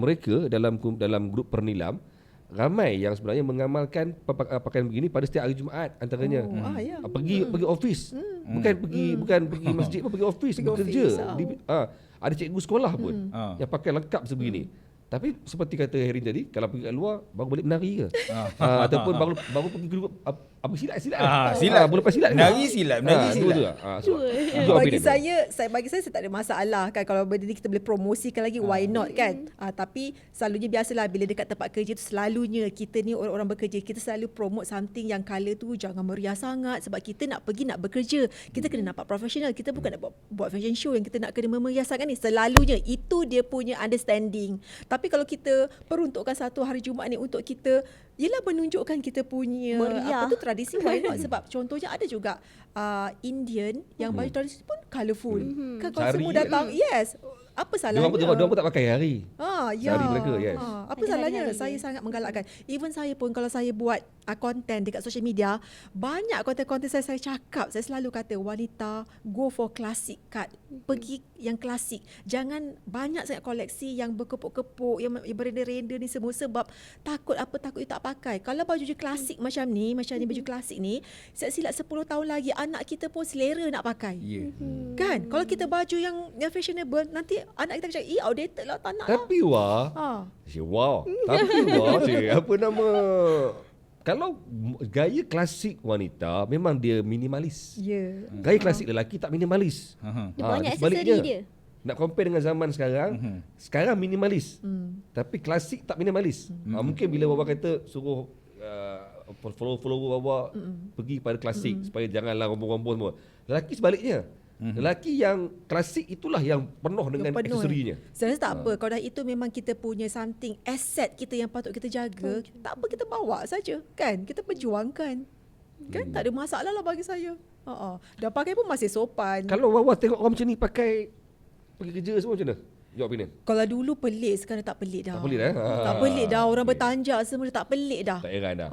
mereka dalam grup pernilam ramai yang sebenarnya mengamalkan pakaian begini pada setiap hari Jumaat antaranya. Pergi office. Bukan pergi masjid, pun pergi office, bekerja. Ada cikgu sekolah pun yang pakai lengkap sebegini. Tapi seperti kata Herin tadi, kalau pergi kat luar baru balik menari ke? Ataupun baru pergi ke apa silat. Silat. Boleh lepas silat. Menari silat. Bagi saya tak ada masalah kan, kalau benda ni kita boleh promosikan lagi, why not kan. Tapi selalunya biasalah bila dekat tempat kerja tu, selalunya kita ni orang-orang bekerja, kita selalu promote something yang colour tu jangan meriah sangat, sebab kita nak bekerja, kita kena nampak profesional. Kita bukan nak buat fashion show yang kita nak kena memeriah sangat ni. Selalunya itu dia punya understanding. Tapi kalau kita peruntukkan satu hari Jumaat ni untuk kita, yelah menunjukkan kita punya meriah. apa tu tradisi, why not? Sebab contohnya ada juga Indian yang baju tradisi pun colourful. Kan kalau Sari semua datang, yes. Apa salahnya? Diorang pun tak pakai hari. Ya. Sari mereka, yes. Apa Ada salahnya? hari-hari Saya dia. sangat menggalakkan. Even saya pun kalau saya buat konten dekat social media, banyak konten-konten saya cakap, saya selalu kata wanita go for classic cut. Pergi yang klasik. Jangan banyak sangat koleksi yang berkepuk-kepuk, yang berenda-renda ni semua, sebab takut you tak pakai. Kalau baju klasik macam ni baju klasik ni, saya silap 10 tahun lagi anak kita pun selera nak pakai. Ya. Kan? Kalau kita baju yang fashionable, nanti anak kita cakap, outdated lah, tak nak lah. Tapi wah, Tapi wah, apa nama, kalau gaya klasik wanita memang dia minimalis. Ya. Gaya klasik lelaki tak minimalis. Dia banyak sebaliknya. aksesori dia. Nak compare dengan zaman sekarang, sekarang minimalis. Tapi klasik tak minimalis. Mungkin bila Baba kata suruh follow-follower Baba pergi pada klasik supaya janganlah rombong-rombong semua. Lelaki sebaliknya. Lelaki yang klasik itulah yang penuh dengan aksesorinya. Sebenarnya tak apa. Kalau dah itu memang kita punya something, asset kita yang patut kita jaga. Tak apa, kita bawa saja. Kan? Kita perjuangkan. Kan? Tak ada masalah lah bagi saya. Dah pakai pun masih sopan. Kalau Baba tengok orang macam ni pakai pergi kerja semua macam mana? Jawab opinion. Kalau dulu pelik, sekarang tak pelik dah. Tak pelik dah? Tak pelik dah. Orang okey. bertanjak semua dah tak pelik dah. Tak heran dah.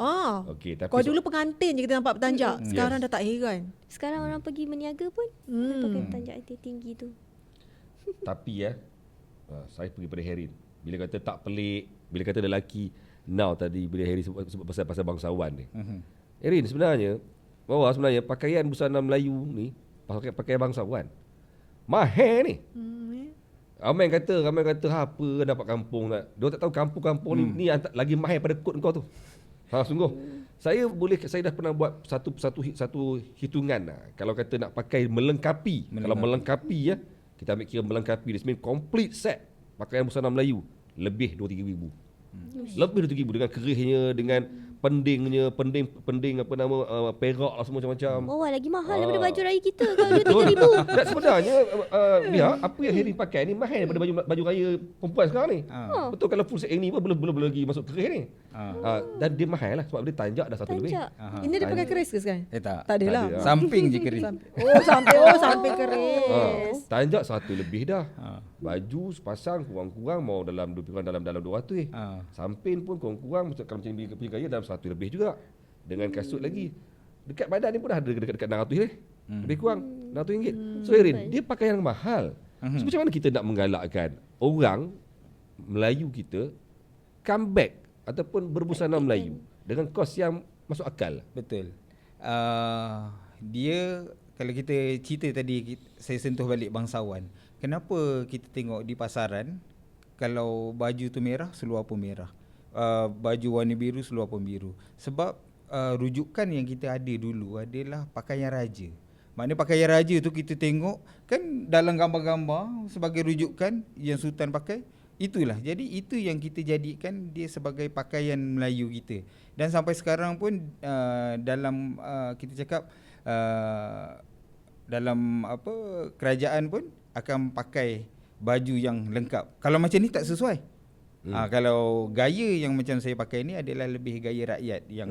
Okey, tapi Kalau dulu pengantin je kita nampak bertanjak. Sekarang dah tak heran. Sekarang orang pergi meniaga pun pakai tanjak tinggi tu. Tapi saya pergi pada Herin. Bila kata tak pelik, bila kata lelaki, now tadi bila Herin sebut pasal bangsawan ni. Herin sebenarnya, sebenarnya pakaian busana Melayu ni, pakaian bangsawan, mahal ni. Ramai kata apa dapat kampung tak. Dia tak tahu kampung-kampung ni lagi mahal pada kod kau tu. Sungguh. Saya dah pernah buat satu hitungan lah. Kalau kata nak pakai melengkapi. Kalau melengkapi kita ambil kira melengkapi, this mean complete set pakaian busana Melayu, lebih 2-3 ribu. Lebih 2-3 ribu dengan kerihnya, dengan pendingnya, pending apa nama, perak lah semua macam-macam. Oh, lagi mahal daripada baju raya kita kalau 2-3 ribu. Dan sebenarnya apa yang Herin pakai ni mahal daripada baju raya perempuan sekarang ni. Betul, kalau full set yang ni pun belum lagi masuk kerih ni. Dan dia mahal lah sebab dia tanjak dah satu lebih. Ini dia pakai keris ke sekarang? Tak. Tak ada lah. ada. Samping je keris. Sampai keris. Tanjak satu lebih dah. Baju sepasang kurang-kurang mau dalam 200. Samping pun kurang-kurang kalau macam ni pergi gaya dalam 100 lebih juga. Dengan kasut lagi. Dekat badan ni pun dah ada dekat 600 ni. Lebih kurang RM600. So Herin, dia pakai yang mahal. So macam mana kita nak menggalakkan orang Melayu kita come back ataupun berbusana Melayu dengan kos yang masuk akal? Betul. Dia, kalau kita cerita tadi, saya sentuh balik bangsawan. Kenapa kita tengok di pasaran, kalau baju tu merah, seluar pun merah. Baju warna biru, seluar pun biru. Sebab rujukan yang kita ada dulu adalah pakaian raja. Maknanya pakaian raja tu kita tengok kan dalam gambar-gambar sebagai rujukan yang sultan pakai. Itulah. Jadi itu yang kita jadikan dia sebagai pakaian Melayu kita. Dan sampai sekarang pun dalam kita cakap dalam kerajaan pun akan pakai baju yang lengkap. Kalau macam ni tak sesuai. Kalau gaya yang macam saya pakai ni adalah lebih gaya rakyat yang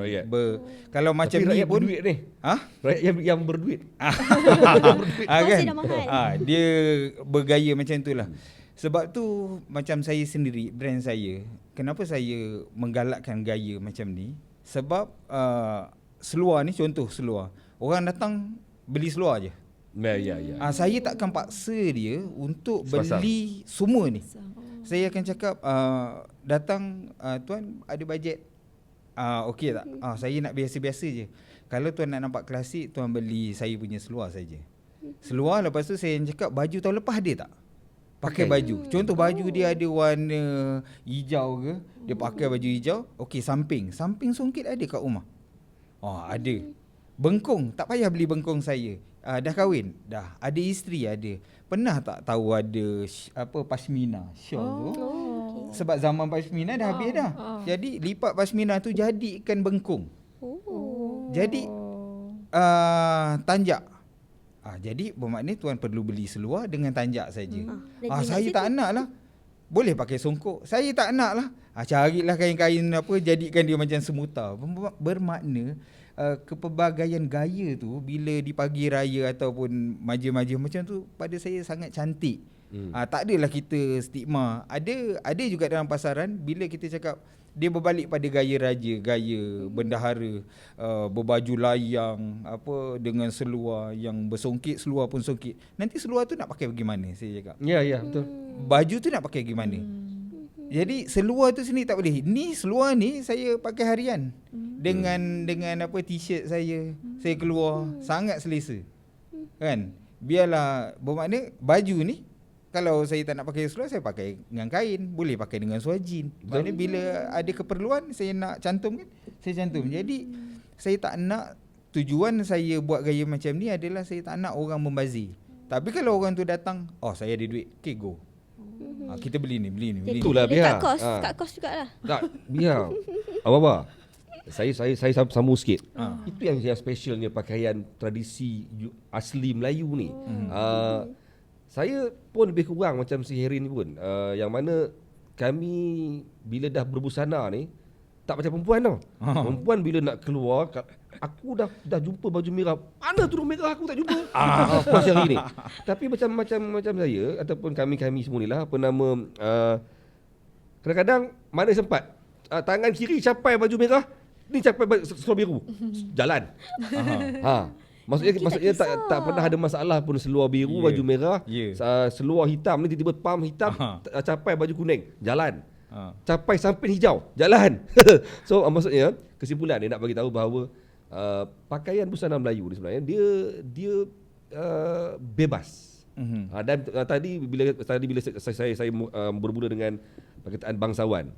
kalau macam tapi ni rakyat pun berduit ni. Rakyat yang berduit. Kongsi dah mahal. Dia bergaya macam itulah. Sebab tu macam saya sendiri, brand saya, kenapa saya menggalakkan gaya macam ni? Sebab seluar ni, contoh seluar, orang datang beli seluar je. Ya. Saya takkan paksa dia untuk Sepasang. beli semua ni. Saya akan cakap datang, tuan ada bajet, okey tak? Saya nak biasa-biasa je. Kalau tuan nak nampak klasik, tuan beli saya punya seluar saja. Seluar, lepas tu saya cakap baju tahun lepas ada tak? Pakai baju. Contoh baju dia ada warna hijau ke, dia pakai baju hijau. Okey, samping songket ada kat rumah. Ada. Bengkong, tak payah beli bengkong saya. Dah kahwin? Dah. Ada isteri? Ada. Pernah tak tahu ada pashmina shawl tu? Okay. Sebab zaman pashmina dah habis dah. Jadi lipat pashmina tu jadikan bengkong. Jadi tanjak. Jadi bermakna tuan perlu beli seluar dengan tanjak saja. Saya tak nak lah. Boleh pakai songkok. Saya tak nak lah. Carilah kain-kain jadikan dia macam semuta. Bermakna kepelbagaian gaya tu bila di pagi raya ataupun majlis-majlis macam tu pada saya sangat cantik. Tak adalah kita stigma. Ada juga dalam pasaran bila kita cakap dia berbalik pada gaya raja, gaya bendahara, berbaju layang, apa dengan seluar yang bersongkit, seluar pun songkit. Nanti seluar tu nak pakai bagaimana saya cakap? Ya, betul. Baju tu nak pakai bagaimana? Jadi seluar tu sini tak boleh. Ni seluar ni saya pakai harian. Dengan apa t-shirt saya keluar sangat selesa. Kan? Biarlah bermakna baju ni kalau saya tak nak pakai seluar, saya pakai dengan kain. Boleh pakai dengan suajin. Maksudnya bila ada keperluan, saya nak cantum kan, saya cantum. Jadi, saya tak nak, tujuan saya buat gaya macam ni adalah saya tak nak orang membazir. Tapi kalau orang tu datang, saya ada duit, okay go. Kita beli ni. Itulah biar. Kat kos jugalah. Tak, biar. Abang. Saya sambung sikit. Itu yang specialnya pakaian tradisi asli Melayu ni. Saya pun lebih kurang macam si Herin pun. Yang mana kami bila dah berbusana ni tak macam perempuan tau. Perempuan bila nak keluar, aku dah jumpa baju merah. Mana tudung merah aku tak jumpa. Macam hari ni. Tapi macam saya ataupun kami semua ni lah, apa nama, kadang-kadang mana sempat tangan kiri capai baju merah, ni capai seluar biru. Jalan. Maksudnya tak pernah ada masalah pun seluar biru, baju merah, seluar hitam ni tiba-tiba pam hitam, capai baju kuning, jalan. Capai samping hijau, jalan. So maksudnya kesimpulan ni nak bagi tahu bahawa pakaian busana Melayu ni sebenarnya dia bebas. Dan tadi bila saya bermula dengan perkataan bangsawan.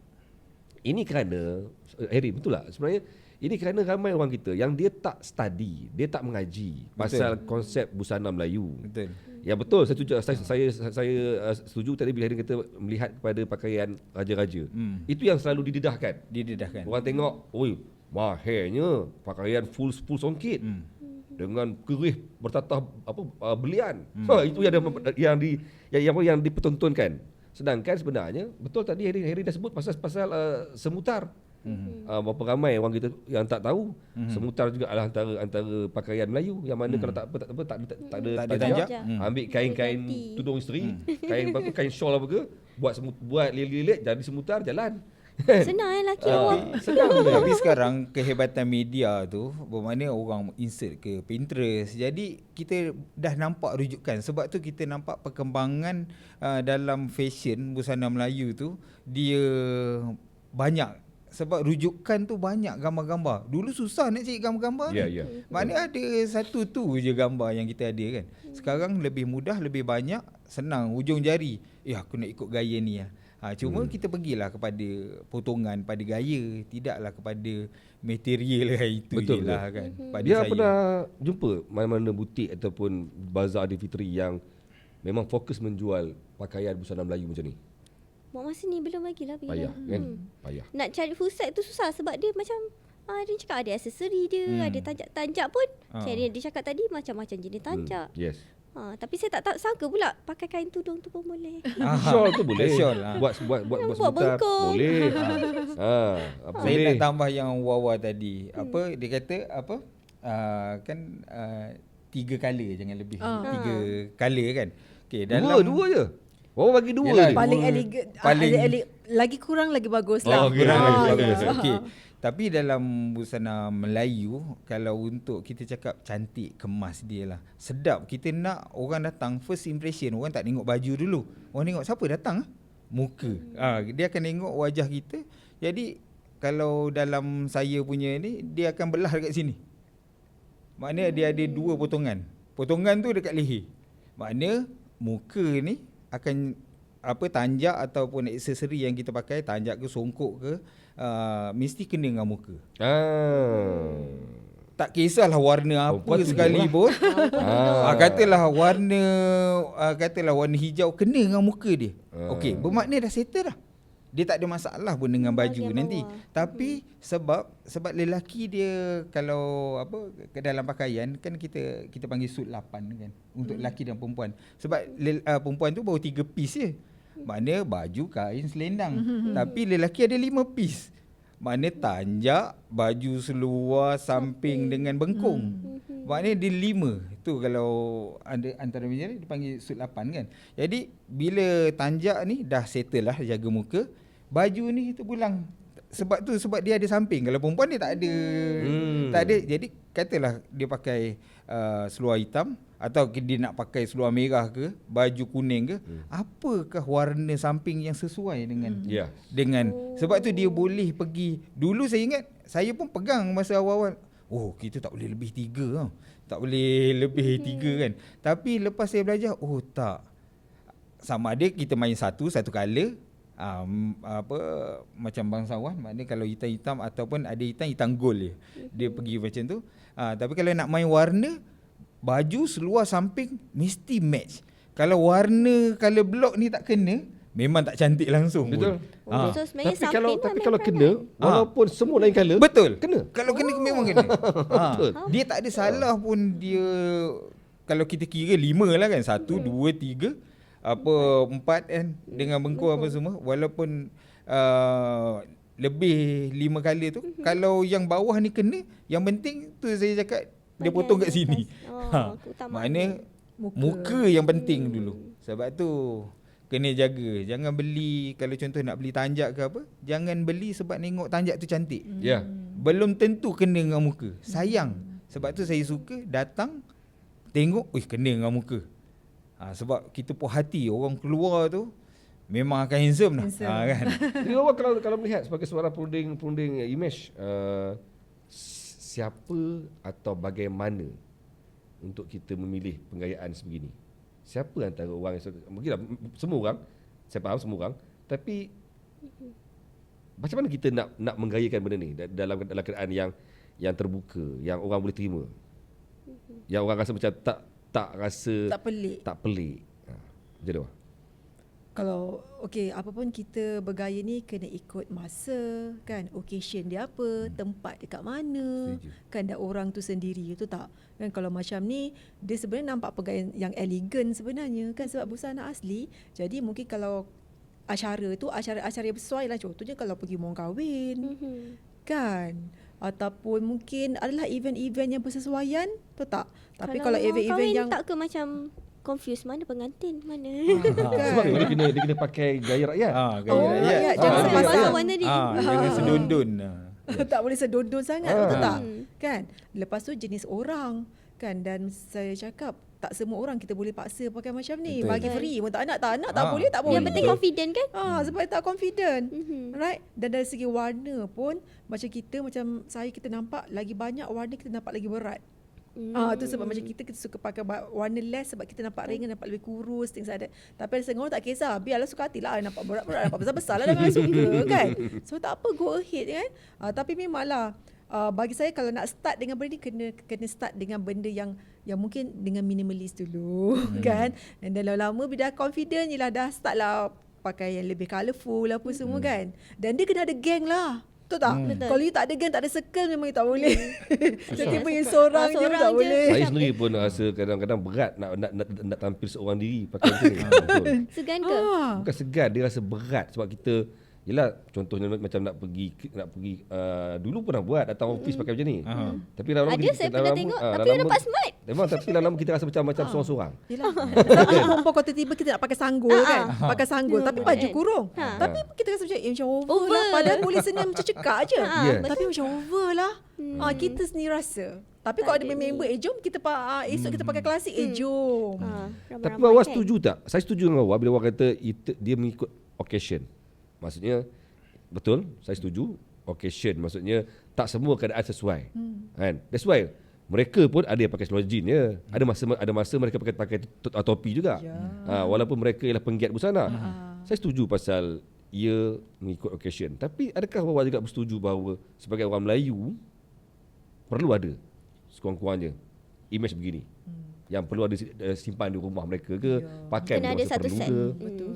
Ini kerana Harry, betul tak? Sebenarnya ini kerana ramai orang kita yang dia tak study, dia tak mengaji pasal konsep busana Melayu. Betul. Ya betul, saya setuju tadi bila Harin kata melihat kepada pakaian raja-raja. Itu yang selalu didedahkan. Orang tengok, oi, mahirnya pakaian full songkit. Dengan kerih bertatah belian. Itu yang dipertontonkan. Sedangkan sebenarnya betul tadi Harin dah sebut pasal semutar. Berapa ramai orang kita yang tak tahu. Semutar juga adalah antara pakaian Melayu yang mana kalau tak ada tanjak, ambil kain-kain tudung isteri, kain shawl apa ke, buat lilit jadi semutar, jalan. Senang lelaki awak. Tapi sekarang kehebatan media tu bermakna orang insert ke Pinterest. Jadi kita dah nampak rujukan. Sebab tu kita nampak perkembangan dalam fashion busana Melayu tu dia banyak. Sebab rujukan tu banyak gambar-gambar. Dulu susah nak cari gambar-gambar ni. Maknanya ada satu tu je gambar yang kita ada kan. Sekarang lebih mudah, lebih banyak, senang, hujung jari. Aku nak ikut gaya ni lah. Cuma kita pergilah kepada potongan, pada gaya. Tidaklah kepada material itu je lah kan. Dia pernah jumpa mana-mana butik ataupun bazar Aidilfitri yang memang fokus menjual pakaian busana Melayu macam ni? Masa ni belum lagi lah. Payah kan? Payah. Nak cari full set tu susah sebab dia macam dia cakap ada aksesori dia, ada tanjak-tanjak pun. Dia cakap tadi macam-macam jenis tanjak. Yes. Tapi saya tak sangka pula pakai kain tudung tu pun boleh. Shawl tu boleh. Buat semutar boleh. Saya nak tambah yang Wawa tadi. Dia kata kan 3 color jangan lebih. 3 color kan. Okey, dalam dua je. Bagi 2 je. Paling elegan, lagi kurang lagi bagus lah. Lagi bagus. Okey. Tapi dalam busana Melayu, kalau untuk kita cakap cantik, kemas dia lah, sedap, kita nak orang datang, first impression, orang tak tengok baju dulu. Orang tengok siapa datang? Muka. Dia akan tengok wajah kita. Jadi kalau dalam saya punya ni, dia akan belah dekat sini. Maknanya dia ada 2 potongan. Potongan tu dekat leher. Maknanya muka ni akan tanjak ataupun aksesori yang kita pakai, tanjak ke songkok ke, mesti kena dengan muka. Tak kisahlah warna apa sekalipun. Katalah warna hijau, kena dengan muka dia. Okey, bermakna dah settle dah. Dia tak ada masalah pun dengan baju nanti. Tapi sebab lelaki dia kalau ke dalam pakaian kan kita panggil suit 8 kan untuk lelaki dan perempuan. Sebab perempuan tu baru 3 piece je. Maknanya baju, kain, selendang. Tapi lelaki ada 5 piece. Maknanya tanjak, baju seluar, samping dengan bengkung. Maknanya dia 5. Tu kalau ada antara meja ni dipanggil sud 8 kan. Jadi bila tanjak ni dah settle lah jaga muka, baju ni kita pulang. Sebab dia ada samping. Kalau perempuan dia tak ada. Tak ada. Jadi katalah dia pakai seluar hitam atau dia nak pakai seluar merah ke, baju kuning ke, apakah warna samping yang sesuai dengan sebab tu dia boleh pergi. Dulu saya ingat saya pun pegang masa awal-awal. Oh, kita tak boleh lebih 3 tau. Tak boleh lebih 3 kan. Tapi lepas saya belajar, oh tak. Sama ada kita main satu color, macam bangsawan, maknanya kalau hitam-hitam ataupun ada hitam gold je. Dia pergi macam tu. Tapi kalau nak main warna, baju seluar samping mesti match. Kalau warna color block ni tak kena, memang tak cantik langsung. Betul. So sebenarnya Tapi kalau kena, walaupun semua lain colour, betul. Kena. Kalau kena memang kena. Betul. Dia tak ada salah pun dia. Kalau kita kira 5 lah kan, 1, 2, 3, 4 kan, dengan bengkung apa semua. Walaupun lebih 5 kali tu, kalau yang bawah ni kena, yang penting tu saya cakap dia potong kat sini. Maknanya muka yang penting dulu. Sebab tu kena jaga. Jangan beli, kalau contoh nak beli tanjak ke apa, jangan beli sebab tengok tanjak tu cantik. Ya. Belum tentu kena dengan muka. Sayang. Sebab tu saya suka datang tengok, kena dengan muka. Sebab kita puas hati orang keluar tu memang akan handsome lah. Kan? Jadi awak kalau melihat sebagai seorang perunding image, siapa atau bagaimana untuk kita memilih penggayaan sebegini? Siapa antara orang yang mungkin semua orang, saya faham semua orang, tapi macam mana kita nak menggayakan benda ni dalam keadaan yang terbuka, yang orang boleh terima, yang orang rasa macam tak rasa tak pelik. Macam tu. Kalau apa pun kita bergaya ni kena ikut masa kan, occasion dia apa, tempat dekat mana. Setuju. Kan dah orang tu sendiri tu tak. Kan kalau macam ni dia sebenarnya nampak pergayaan yang elegan sebenarnya kan, sebab busana asli. Jadi mungkin kalau acara tu acara yang bersesuai lah, contohnya kalau pergi mohon kahwin kan, ataupun mungkin adalah event-event yang bersesuaian tu tak. Tapi kalau event-event yang tak ke macam confuse mana pengantin mana. Sebab dia kena pakai gaya rakyat. Gaya rakyat. Jangan sepasang warna dia. Jangan sedondon. tak boleh sedondon sangat, betul tak? Kan? Lepas tu jenis orang kan, dan saya cakap tak semua orang kita boleh paksa pakai macam ni. Betul. Bagi free pun tak nak, tak boleh, tak boleh. Yang penting confident kan? Sebab tak confident. Right? Dan dari segi warna pun macam saya kita nampak lagi banyak warna, kita nampak lagi berat. Tu sebab macam kita suka pakai warna less sebab kita nampak ringan, nampak lebih kurus, things like that. Tapi ada setengah orang tak kisah, biarlah suka hatilah, nampak berat-berat, nampak besar-besar lah, jangan suka kan. So tak apa, go ahead kan. Tapi memanglah bagi saya kalau nak start dengan benda ni kena start dengan benda yang mungkin dengan minimalis dulu kan. Dan lama-lama bila dah confident je lah, dah start lah pakai yang lebih colourful apa semua kan. Dan dia kena ada geng lah. Betul tak? Kalau you tak ada geng, tak ada circle, memang you tak boleh. Tiba-tiba you seorang je tak boleh. Saya sendiri pun rasa kadang-kadang berat nak tampil seorang diri pakai macam ni. Betul. Segan ke? Bukan segan, dia rasa berat sebab kita, yelah contohnya macam nak pergi dulu pernah buat datang office pakai macam ni. Tapi lama-lama Ada, saya pernah tengok, tapi you dapat smart. Memang, tapi lama-lama kita rasa macam seorang-seorang. Yelah. Tapi perempuan kalau tiba-tiba kita nak pakai sanggul kan. Pakai sanggul tapi baju kurung. Tapi kita rasa macam over lah. Padahal boleh senang macam cekak je. Tapi macam over lah. Kita sendiri rasa. Tapi kalau ada member, jom kita esok kita pakai klasik, jom. Tapi awak setuju tak? Saya setuju dengan awak bila awak kata dia mengikut occasion. Maksudnya betul, saya setuju. Occasion maksudnya tak semua keadaan sesuai. Kan? That's why mereka pun ada yang pakai seluar jean ya. Ada masa mereka pakai topi juga. Walaupun mereka ialah penggiat busana. Saya setuju pasal ia mengikut occasion. Tapi adakah awak juga bersetuju bahawa sebagai orang Melayu perlu ada sekurang-kurangnya image begini? Yang perlu ada simpan di rumah mereka ke, pakai kena ada masa satu perlu set. ke? Betul.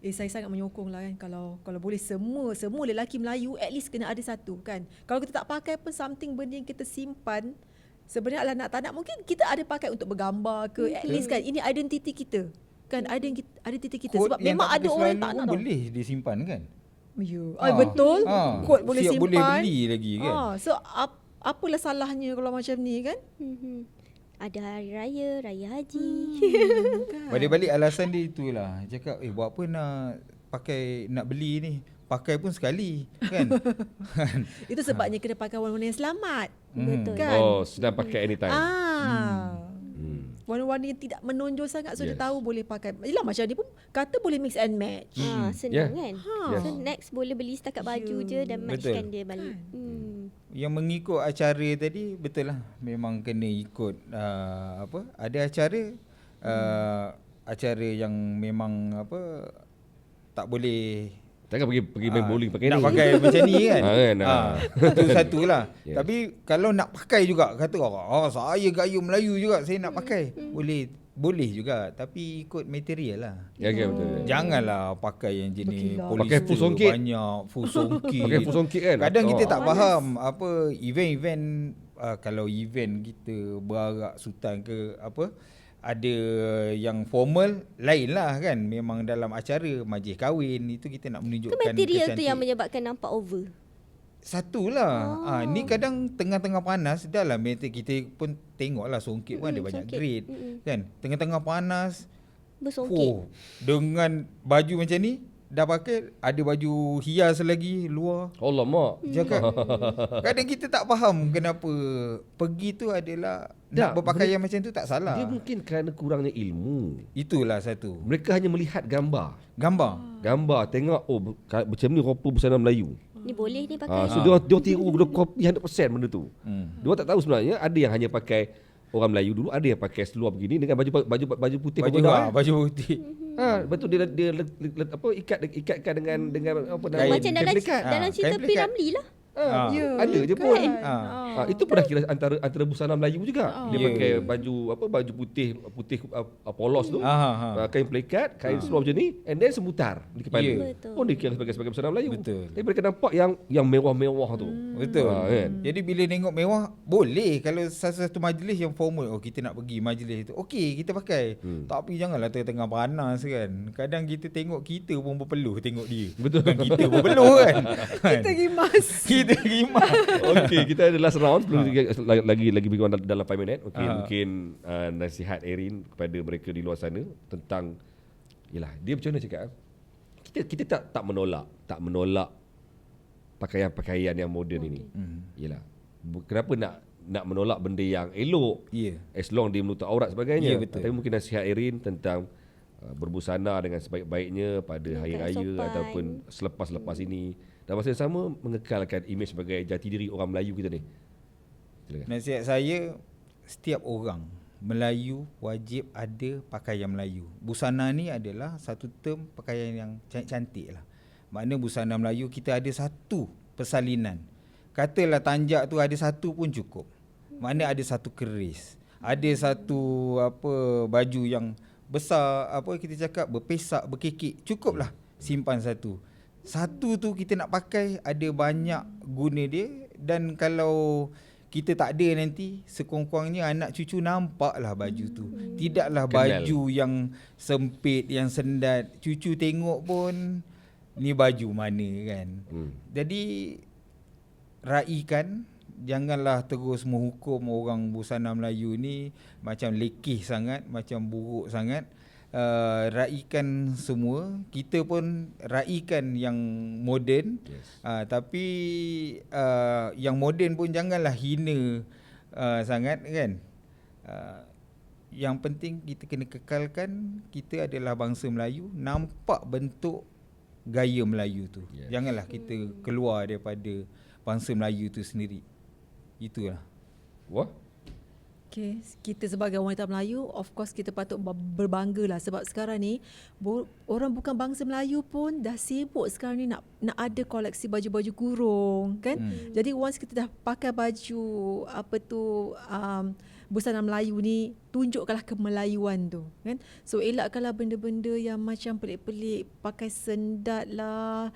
Saya sangat menyokong lah kan, kalau boleh semua lelaki Melayu at least kena ada satu kan. Kalau kita tak pakai pun something benda yang kita simpan, sebenarnya nak tak nak mungkin kita ada pakai untuk bergambar ke, at least kan ini identiti kita. Kan identiti kita sebab memang ada orang yang tak nak boleh disimpan kan. Betul. Kod boleh siap simpan. boleh beli lagi kan. So apalah salahnya kalau macam ni kan? Ada hari raya, raya haji. Kan? Balik-balik alasan dia itulah. Cakap buat apa nak beli ni. Pakai pun sekali kan. Itu sebabnya kena pakai warna-warna yang selamat. Betul. Kan? Sedang pakai anytime. Warna-warna yang tidak menonjol sangat, so dia Yes. tahu boleh pakai. Yelah macam ni pun kata boleh mix and match. Senang Yeah. kan. Yes. So next boleh beli setakat baju je dan matchkan dia balik. Yang mengikut acara tadi betul lah. Memang kena ikut ada acara yang memang tak boleh Takkan pergi main bowling pakai nak ni. pakai macam ni kan. Kan. Itu satulah. Yes. Tapi kalau nak pakai juga kata saya gaya Melayu juga saya nak pakai. Boleh juga tapi ikut material lah. Ya, betul. Janganlah pakai yang jenis Berkilau. polyester Pakai full songkit. banyak, full songkit. Pakai full songkit kan. Kadang kita tak Panas. faham apa event kalau event kita berarak sultan ke ada yang formal lain lah kan. Memang dalam acara majlis kahwin itu kita nak Ke menunjukkan material tu yang kecantik- menyebabkan nampak over. Satulah. Ni kadang tengah-tengah panas dalam meter kita pun tengoklah songkit pun ada banyak songkit. grade kan. Tengah-tengah panas Bersongkit. dengan baju macam ni dah pakai ada baju hias lagi luar. Allah mak. Cakap kadang kita tak faham kenapa pergi tu adalah nak Tak, berpakaian macam tu tak salah. Dia mungkin kerana kurangnya ilmu. Itulah satu. Mereka hanya melihat gambar. Gambar. Tengok macam ni rupa busana Melayu. Ni boleh ni pakai. So dia tiru, dia copy 100% benda tu. Dia tak tahu sebenarnya ada yang hanya pakai orang Melayu dulu, ada yang pakai seluar begini dengan baju putih Baju putih. Lepas tu dia ikatkan dengan apa Kain. Macam dalam kain pelikat. dalam cerita kain pelikat. P. Ramlee lah. Ada je pun. Kan? Itu pun dah kira antara busana Melayu juga. Dia Ya. pakai baju putih polos tu. Kain pelikat, kain seluar macam ni, and then semutar di kepala. Ya. Betul. Pun dikira sebagai busana Melayu. Betul. Tapi mereka nampak yang mewah-mewah tu. Betul. Kan? Jadi bila tengok mewah boleh kalau satu majlis yang formal kita nak pergi majlis tu. Okey kita pakai. Tapi janganlah tengah panas kan. Kadang kita tengok kita pun berpeluh tengok dia. Betul. Bukan kita berpeluh kan. Kita gimas. Kita gimas. Okey, kita ada last round sebelum lagi bagi dalam 5 minit. Okey, mungkin nasihat Erin kepada mereka di luar sana tentang yalah, dia macam mana cakap? Kita tak menolak pakaian-pakaian yang moden ini. Yalah. Kenapa nak menolak benda yang elok? Ya. As long dia menutup aurat sebagainya. Ya, betul. Tapi mungkin nasihat Erin tentang berbusana dengan sebaik-baiknya pada hari raya sopan. ataupun selepas ini, dan masa yang sama mengekalkan imej sebagai jati diri orang Melayu kita ni. Silakan. Nasihat saya setiap orang Melayu wajib ada pakaian Melayu. Busana ni adalah satu term pakaian yang cantik lah. Makna busana Melayu kita ada satu persalinan. Katalah tanjak tu ada satu pun cukup. Makna ada satu keris. Ada satu baju yang besar kita cakap berpesak berkekik, cukuplah simpan satu. Satu tu kita nak pakai ada banyak guna dia, dan kalau kita tak ada nanti sekurang-kurangnya anak cucu nampaklah baju tu. Tidaklah Kenal. baju yang sempit, yang sendat. Cucu tengok pun ni baju mana kan. Jadi raikan, janganlah terus menghukum orang busana Melayu ni macam lekeh sangat, macam buruk sangat. Raikan semua, kita pun raikan yang moden. Yes. Tapi yang moden pun janganlah hina sangat kan. Yang penting kita kena kekalkan kita adalah bangsa Melayu, nampak bentuk gaya Melayu tu. Yes. Janganlah kita keluar daripada bangsa Melayu tu sendiri. Itulah. Wah. Okay, kita sebagai wanita Melayu, of course kita patut berbangga lah, sebab sekarang ni orang bukan bangsa Melayu pun dah sibuk sekarang ni nak ada koleksi baju-baju kurung kan. Jadi once kita dah pakai baju busana Melayu ni, tunjukkanlah kemelayuan tu kan. So elakkanlah benda-benda yang macam pelik-pelik, pakai sendat lah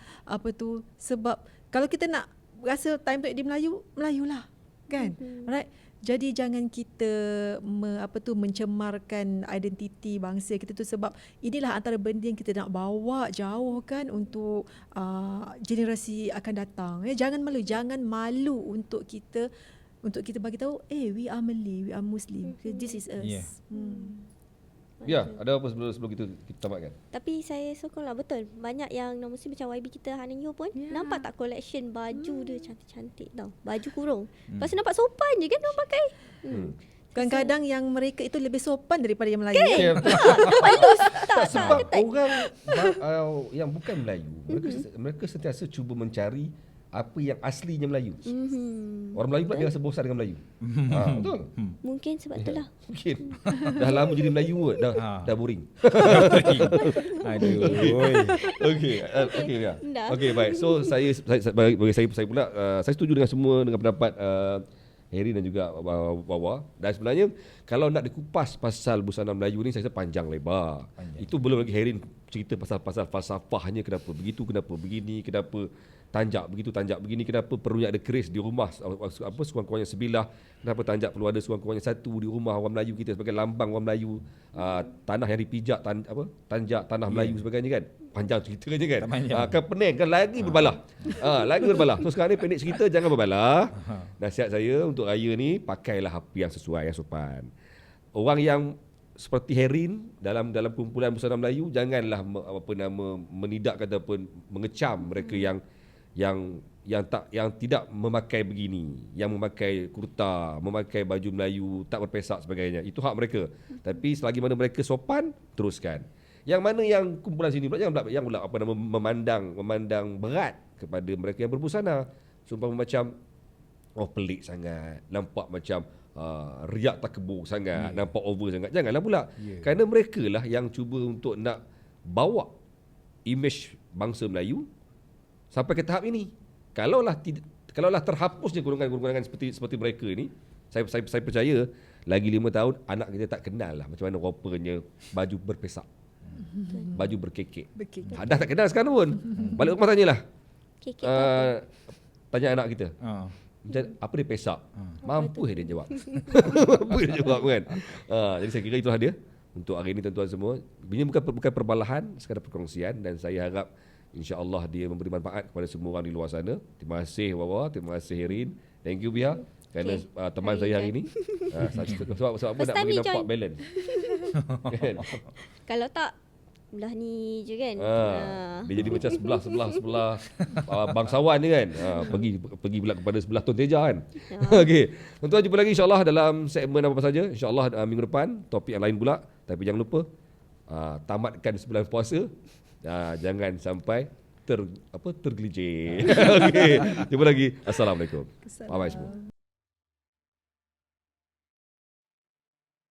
sebab kalau kita nak rasa time tu di Melayu, Melayu lah kan. Right? Jadi jangan kita mencemarkan identiti bangsa kita tu, sebab inilah antara benda yang kita nak bawa jauh kan untuk generasi akan datang. Jangan malu untuk kita bagi tahu we are Malay, we are Muslim. This is us. Yeah. Ya, ada apa sebelum kita tamatkan? Tapi saya sokonglah betul. Banyak yang non-Muslim macam YB kita Hananyo pun nampak tak collection baju dia cantik-cantik tau. Baju kurung. Lepas tu nampak sopan je kan orang pakai. Kadang-kadang yang mereka itu lebih sopan daripada yang Melayu. Ya, Nampak loose. Tak sebab ketat. orang yang bukan Melayu, mereka sentiasa cuba mencari apa yang aslinya Melayu. Orang Melayu pula dia rasa bosan dengan Melayu. Betul? Mungkin sebab itulah. Mungkin. Dah lama jadi Melayu kot, dah boring. Aduh. Okey ya. Dah. Okey, baik. So bagi saya pula saya setuju dengan semua dengan pendapat Heri dan juga Wawa. Dan sebenarnya kalau nak dikupas pasal busana Melayu ni saya rasa panjang lebar. Itu belum lagi Herin cerita pasal falsafahnya, kenapa begitu, kenapa begini, kenapa tanjak begitu, tanjak begini, kenapa perlunya ada keris di rumah sekurang-kurangnya sebilah, kenapa tanjak perlu ada sekurang-kurangnya satu di rumah orang Melayu kita sebagai lambang orang Melayu, tanah yang dipijak tanjak tanah Melayu sebagainya kan. Panjang ceritanya kan. Kan pening kan, lagi berbalah. Lagi berbalah. So sekarang ni pendek cerita, jangan berbalah. Nasihat saya untuk raya ni, pakailah apa yang sesuai, yang sopan. Orang yang seperti Herin dalam kumpulan busana Melayu, janganlah menidakkan ataupun mengecam mereka yang tidak memakai begini, yang memakai kurta, memakai baju Melayu, tak berpesak sebagainya. Itu hak mereka. Tapi selagi mana mereka sopan, teruskan. Yang mana yang kumpulan sini pula yang pula memandang berat kepada mereka yang berbusana. Sumpah macam pelik sangat, nampak macam riak takbur sangat, nampak over sangat. Janganlah pula. Kerana mereka lah yang cuba untuk nak bawa imej bangsa Melayu sampai ke tahap ini. Kalaulah terhapusnya golongan-golongan seperti mereka ni, saya percaya lagi 5 tahun anak kita tak kenal lah macam mana rupanya baju berpesak, baju berkekek. Dah tak kenal sekarang pun. Balik rumah tanyalah. Tanya anak kita. Macam apa dia pesak? Mampu dia jawab. Mampu dia jawab kan. Jadi saya kira itulah dia untuk hari ini tuan-tuan semua. Ini bukan perbalahan, sekadar perkongsian, dan saya harap insya-Allah dia memberi manfaat kepada semua orang di luar sana. Terima kasih Wawa, terima kasih Herin. Thank you Bia kerana teman saya hari ini. Sebab apa nak bagi nampak balance. Kan? Kalau tak belah ni je kan. Dia jadi macam sebelah bangsawan ni kan. Pergi pula kepada sebelah Tun Teja kan. Okey. Tuan-tuan jumpa lagi insya-Allah dalam segmen apa saja. Insya-Allah minggu depan topik yang lain pula. Tapi jangan lupa tamatkan sebulan puasa. Jangan sampai tergelincir. Okey. Jumpa lagi. Assalamualaikum. Bye bye semua.